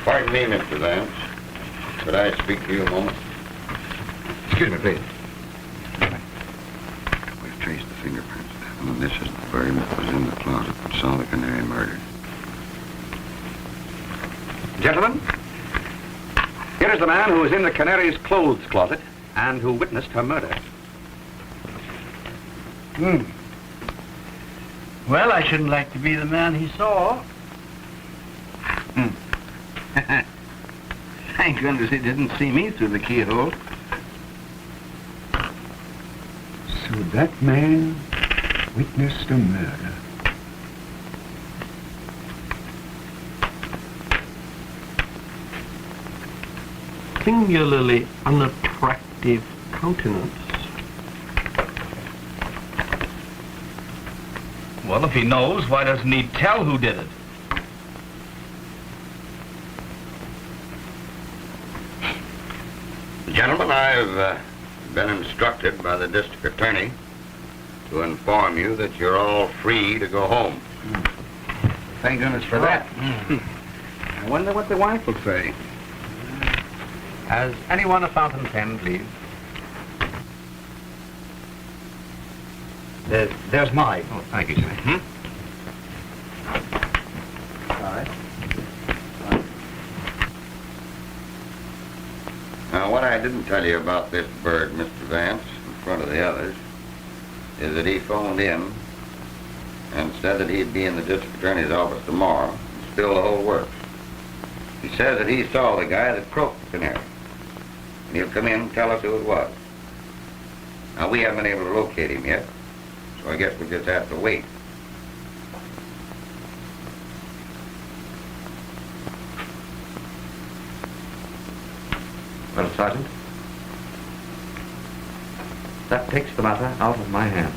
Pardon me, Mr. Vance. Could I speak to you a moment? Excuse me, please. We've traced the fingerprints, and this is the bird that was in the closet that saw the Canary murder. Gentlemen, here is the man who was in the Canary's clothes closet and who witnessed her murder. Well, I shouldn't like to be the man he saw. Thank goodness he didn't see me through the keyhole. So that man witnessed a murder. Singularly unattractive countenance. Well, if he knows, why doesn't he tell who did it? Gentlemen, I've been instructed by the district attorney to inform you that you're all free to go home. Thank goodness for that. I wonder what the wife will say. Has anyone a fountain pen, please? There's mine. Oh, thank you, sir. All right. Now, what I didn't tell you about this bird, Mr. Vance, in front of the others, is that he phoned in and said that he'd be in the district attorney's office tomorrow and spill the whole works. He says that he saw the guy that croaked the canary, and he'll come in and tell us who it was. Now, we haven't been able to locate him yet, so I guess we'll just have to wait. Well, Sergeant, that takes the matter out of my hands.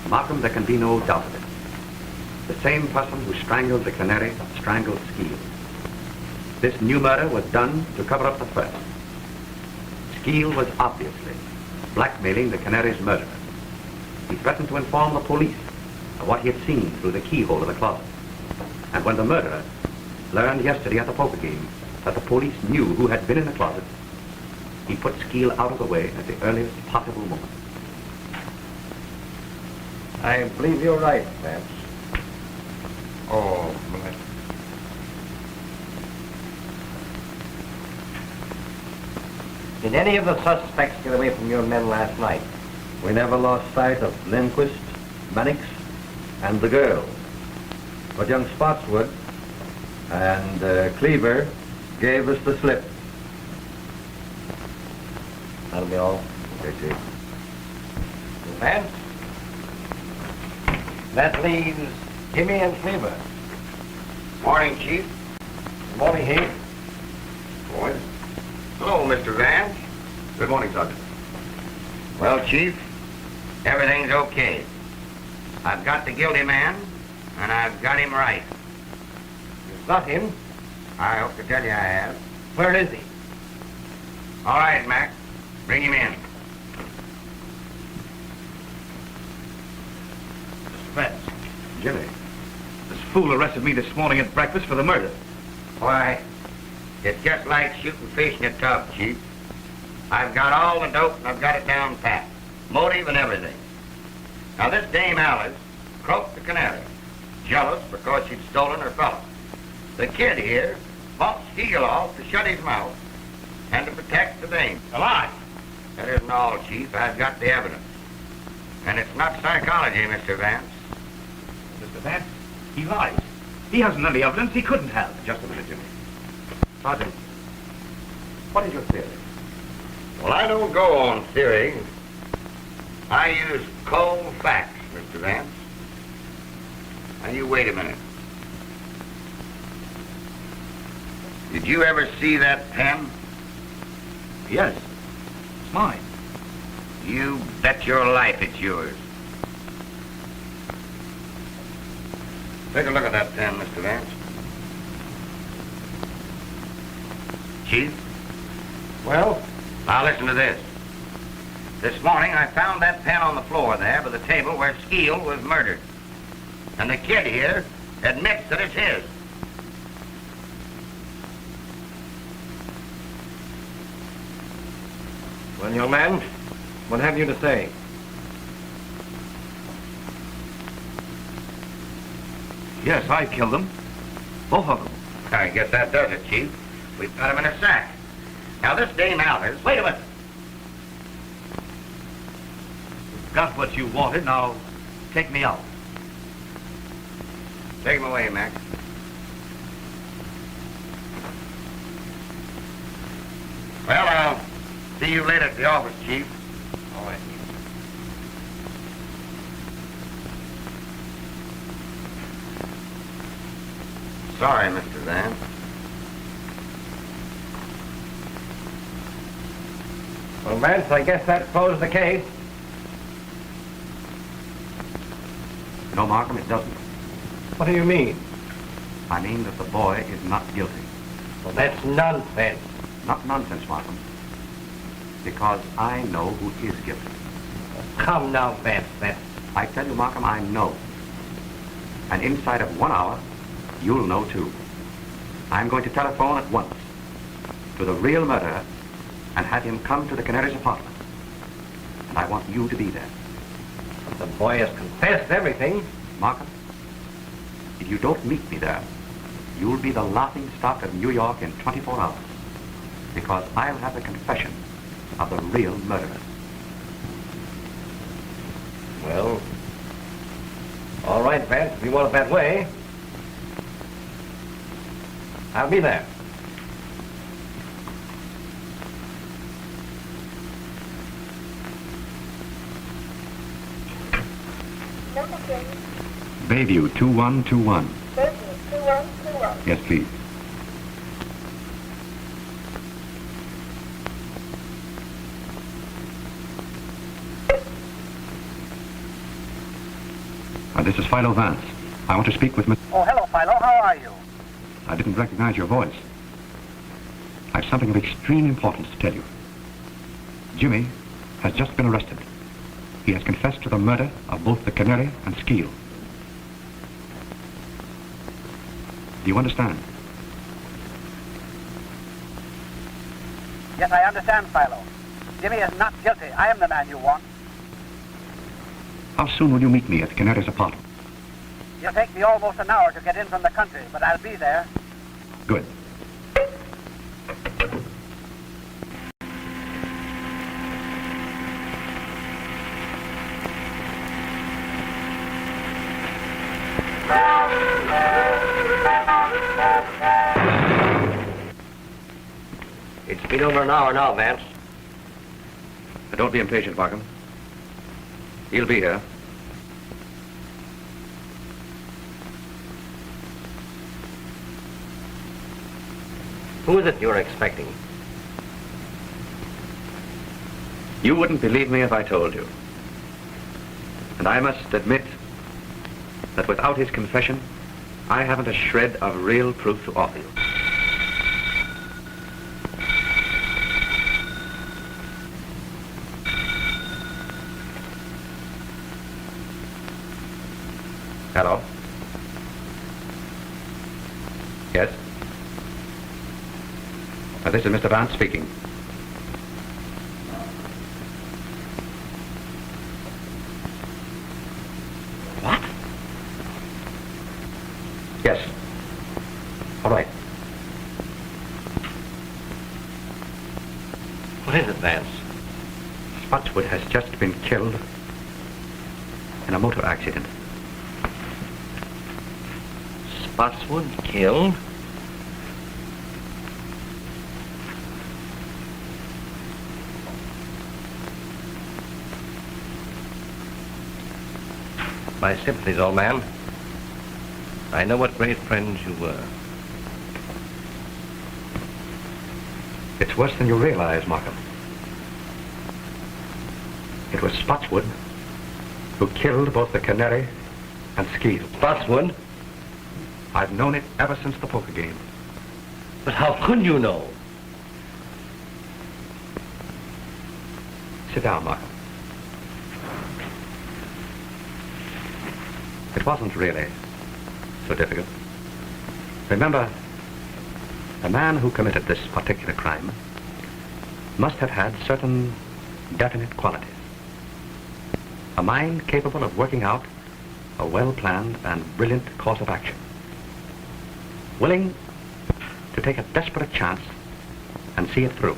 Markham, there can be no doubt of it. The same person who strangled the canary strangled Skeel. This new murder was done to cover up the first. Skeel was obviously blackmailing the canary's murderer. He threatened to inform the police of what he had seen through the keyhole of the closet. And when the murderer learned yesterday at the poker game that the police knew who had been in the closet, he put Skeel out of the way at the earliest possible moment. I believe you're right, Vance. Oh, bless. Did any of the suspects get away from your men last night? We never lost sight of Lindquist, Mannix, and the girl. But young Spotswood and Cleaver gave us the slip. That'll be all. Okay, Chief. Vance? That leaves Jimmy and Cleaver. Morning, Chief. Good morning, Heath. Boys. Hello, Mr. Vance. Good morning, Sergeant. Well, Chief, everything's okay. I've got the guilty man, and I've got him right. You've got him? I hope to tell you I have. Where is he? All right, Mac. Bring him in. Vance. Jimmy. This fool arrested me this morning at breakfast for the murder. Why, it's just like shooting fish in a tub, Chief. I've got all the dope and I've got it down pat. Motive and everything. Now, this Dame Alice croaked the canary. Jealous because she'd stolen her fellow. The kid here bought Skeel off to shut his mouth and to protect the dame. A lie. That isn't all, Chief. I've got the evidence. And it's not psychology, Mr. Vance. Mr. Vance, he lies. He hasn't any evidence. He couldn't have. Just a minute, Jimmy. Sergeant, what is your theory? Well, I don't go on theory. I use cold facts, Mr. Vance. Now, you wait a minute. Did you ever see that pen? Yes. It's mine. You bet your life it's yours. Take a look at that pen, Mr. Vance. Chief? Well? Now listen to this. This morning I found that pen on the floor there by the table where Skeel was murdered. And the kid here admits that it's his. Well, young man, what have you to say? Yes, I killed them. Both of them. I guess that does it, Chief. We've got him in a sack. Now, this Dame Alice... Wait a minute. You've got what you wanted. Now, take me out. Take him away, Mac. Well, I'll see you later at the office, Chief. All right. Sorry, Mr. Vance. Well, Vance, I guess that closed the case. No, Markham, it doesn't. What do you mean? I mean that the boy is not guilty. Well, that's nonsense. Not nonsense, Markham. Because I know who is guilty. Come now, Vance. I tell you, Markham, I know. And inside of 1 hour, you'll know too. I'm going to telephone at once to the real murderer and have him come to the Canary's apartment. And I want you to be there. The boy has confessed everything. Markham, if you don't meet me there, you'll be the laughing stock of New York in 24 hours. Because I'll have the confession of the real murderer. Well, all right, Vance, if you want it that way. I'll be there. Bayview 2121. Bayview 2121. Yes, please. This is Philo Vance. I want to speak with Miss... Oh, hello, Philo. How are you? I didn't recognize your voice. I've something of extreme importance to tell you. Jimmy has just been arrested. He has confessed to the murder of both the Canary and Skeel. Do you understand? Yes, I understand, Philo. Jimmy is not guilty. I am the man you want. How soon will you meet me at the Canary's apartment? It'll take me almost an hour to get in from the country, but I'll be there. Good. It's been over an hour now, Vance. Don't be impatient, Markham. He'll be here. Who is it you're expecting? You wouldn't believe me if I told you. And I must admit that without his confession, I haven't a shred of real proof to offer you. Hello? Yes? This is Mr. Vance speaking. What? Yes. All right. What is it, Vance? Spotswood has just been killed in a motor accident. Spotswood killed? My sympathies, old man. I know what great friends you were. It's worse than you realize, Markham. It was Spotswood who killed both the Canary and Skeel. Spotswood? I've known it ever since the poker game. But how could you know? Sit down, Markham. It wasn't really so difficult. Remember, the man who committed this particular crime must have had certain definite qualities. A mind capable of working out a well-planned and brilliant course of action. Willing to take a desperate chance and see it through.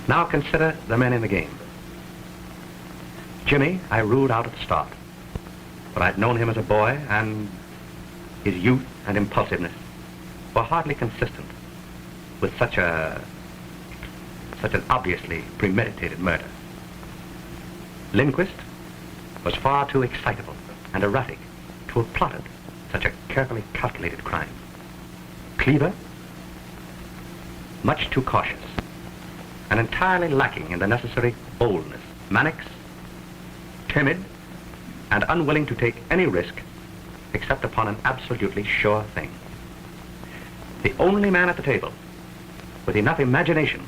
Now consider the men in the game. Jimmy, I ruled out at the start. But I'd known him as a boy, and his youth and impulsiveness were hardly consistent with such an obviously premeditated murder. Lindquist was far too excitable and erratic to have plotted such a carefully calculated crime. Cleaver, much too cautious and entirely lacking in the necessary boldness. Mannix, timid, and unwilling to take any risk except upon an absolutely sure thing. The only man at the table with enough imagination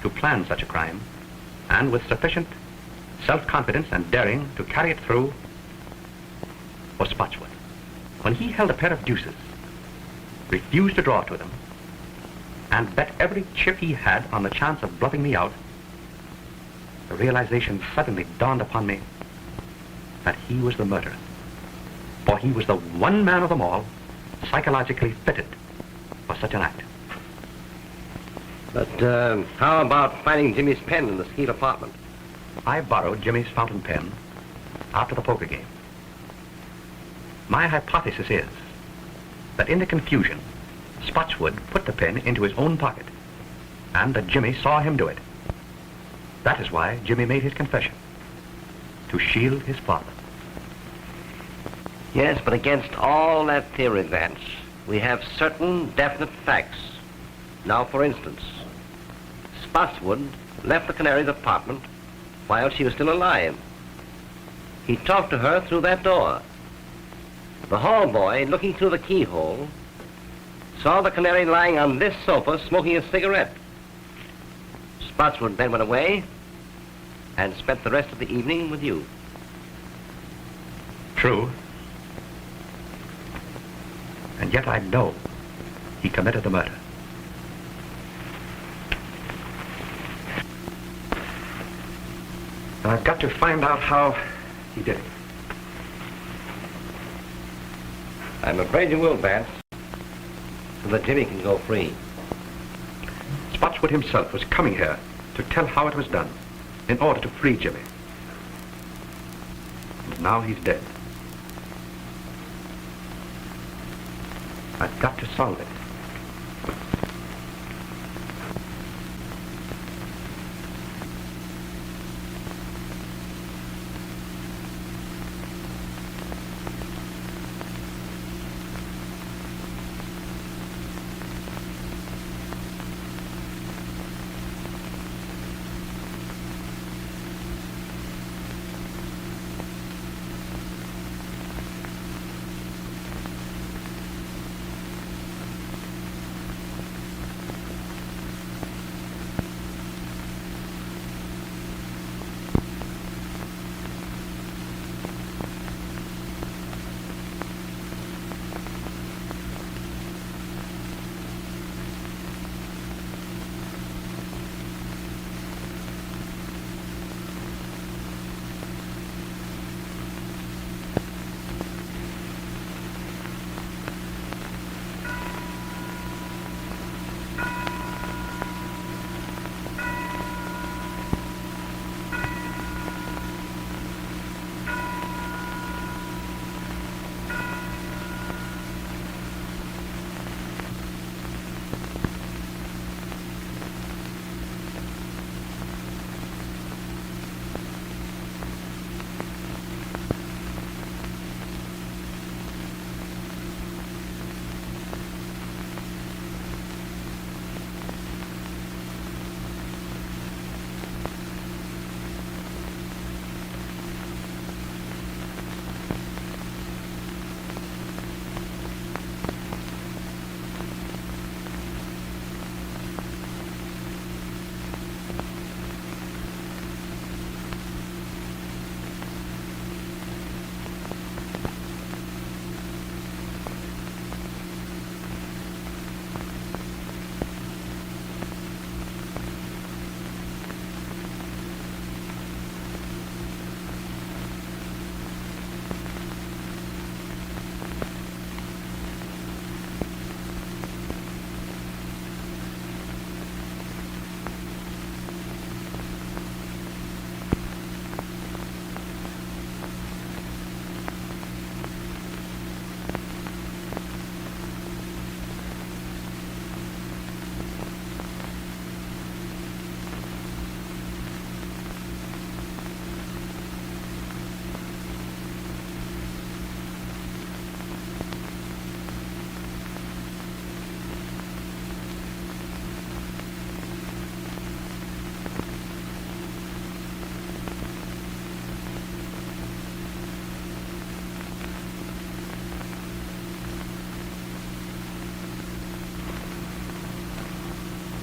to plan such a crime and with sufficient self-confidence and daring to carry it through was Spotswood. When he held a pair of deuces, refused to draw to them, and bet every chip he had on the chance of bluffing me out, the realization suddenly dawned upon me that he was the murderer. For he was the one man of them all psychologically fitted for such an act. But how about finding Jimmy's pen in the Skeet apartment? I borrowed Jimmy's fountain pen after the poker game. My hypothesis is that in the confusion, Spotswood put the pen into his own pocket, and that Jimmy saw him do it. That is why Jimmy made his confession, to shield his father. Yes, but against all that theory, Vance, we have certain definite facts. Now, for instance, Spotswood left the Canary's apartment while she was still alive. He talked to her through that door. The hall boy, looking through the keyhole, saw the Canary lying on this sofa smoking a cigarette. Spotswood then went away and spent the rest of the evening with you. True. And yet I know he committed the murder. And I've got to find out how he did it. I'm afraid you will, Vance, so that Jimmy can go free. Spotswood himself was coming here to tell how it was done in order to free Jimmy. And now he's dead. I've got to solve it.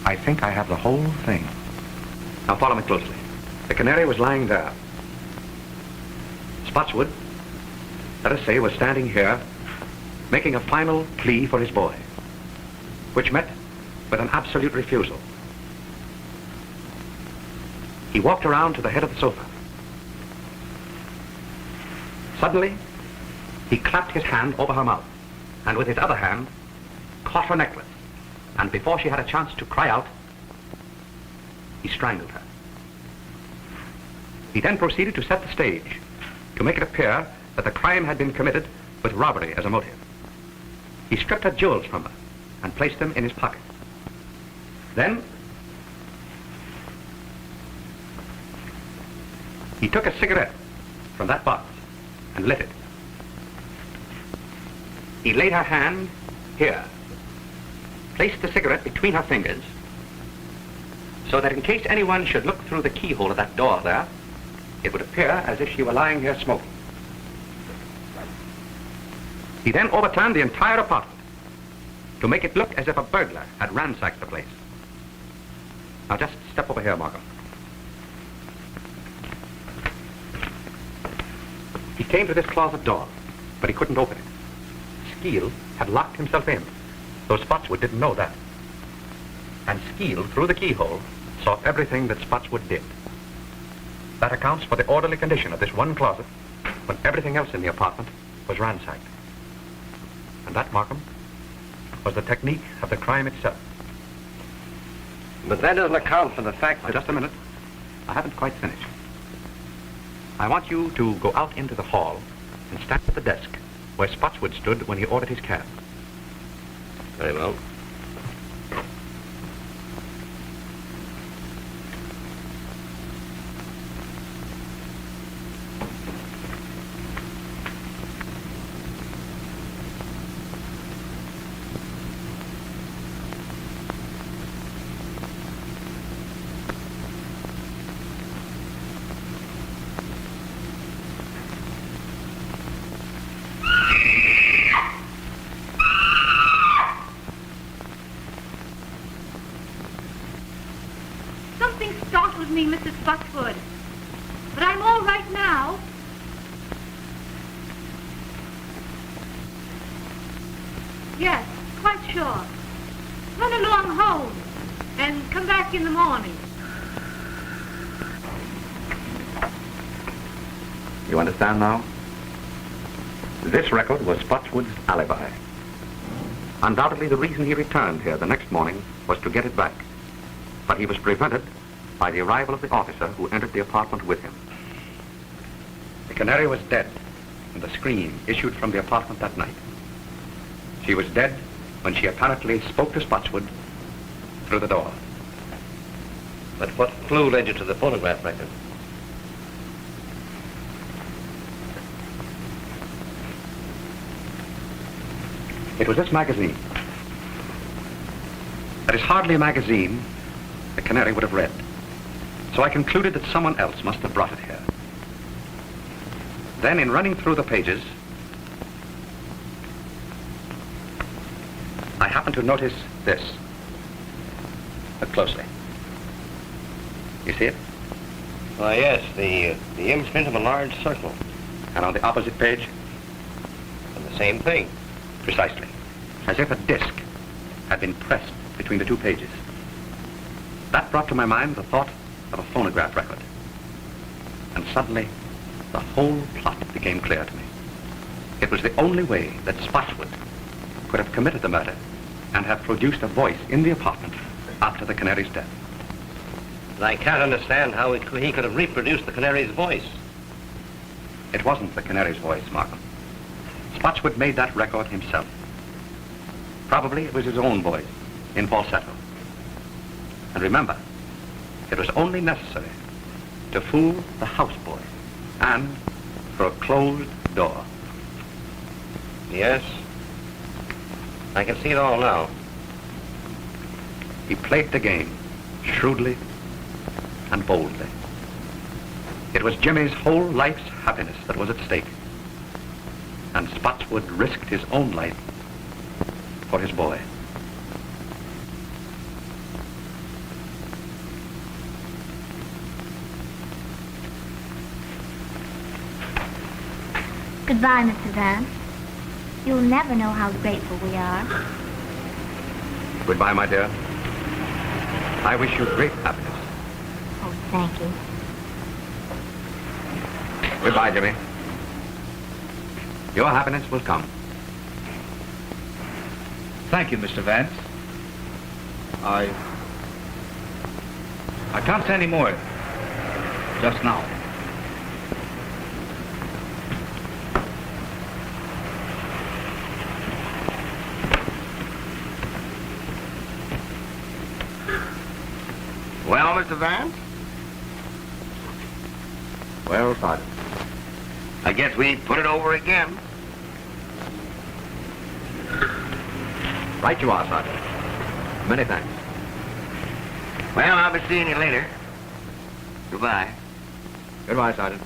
I think I have the whole thing. Now follow me closely. The canary was lying there. Spotswood, let us say, was standing here, making a final plea for his boy, which met with an absolute refusal. He walked around to the head of the sofa. Suddenly, he clapped his hand over her mouth, and with his other hand, caught her necklace. And before she had a chance to cry out, he strangled her. He then proceeded to set the stage, to make it appear that the crime had been committed with robbery as a motive. He stripped her jewels from her and placed them in his pocket. Then, he took a cigarette from that box and lit it. He laid her hand here, placed the cigarette between her fingers, so that in case anyone should look through the keyhole of that door there, it would appear as if she were lying here smoking. He then overturned the entire apartment to make it look as if a burglar had ransacked the place. Now just step over here, Markham. He came to this closet door, but he couldn't open it. Skeel had locked himself in, though Spotswood didn't know that. And Skeel, through the keyhole, saw everything that Spotswood did. That accounts for the orderly condition of this one closet when everything else in the apartment was ransacked. And that, Markham, was the technique of the crime itself. But that doesn't account for the fact that... Just a minute. I haven't quite finished. I want you to go out into the hall and stand at the desk where Spotswood stood when he ordered his cab. Very well. Me, Mrs. Spotswood. But I'm all right now. Yes, quite sure. Run along home and come back in the morning. You understand now? This record was Spotswood's alibi. Undoubtedly, the reason he returned here the next morning was to get it back. But he was prevented by the arrival of the officer who entered the apartment with him. The canary was dead, and the scream issued from the apartment that night. She was dead when she apparently spoke to Spotswood through the door. But what clue led you to the phonograph record? It was this magazine. That is hardly a magazine the canary would have read. So I concluded that someone else must have brought it here. Then, in running through the pages, I happened to notice this. Look closely. You see it? Why, yes, the imprint of a large circle. And on the opposite page? And the same thing. Precisely. As if a disc had been pressed between the two pages. That brought to my mind the thought of a phonograph record. And suddenly, the whole plot became clear to me. It was the only way that Spotswood could have committed the murder and have produced a voice in the apartment after the canary's death. But I can't understand how he could have reproduced the canary's voice. It wasn't the canary's voice, Markham. Spotswood made that record himself. Probably it was his own voice, in falsetto. And remember, it was only necessary to fool the houseboy and for a closed door. Yes. I can see it all now. He played the game shrewdly and boldly. It was Jimmy's whole life's happiness that was at stake. And Spotswood risked his own life for his boy. Goodbye, Mr. Vance. You'll never know how grateful we are. Goodbye, my dear. I wish you great happiness. Oh, thank you. Goodbye, Jimmy. Your happiness will come. Thank you, Mr. Vance. I can't say any more just now. Well, Mr. Vance? Well, Sergeant. I guess we put it over again. Right you are, Sergeant. Many thanks. Well, I'll be seeing you later. Goodbye. Goodbye, Sergeant.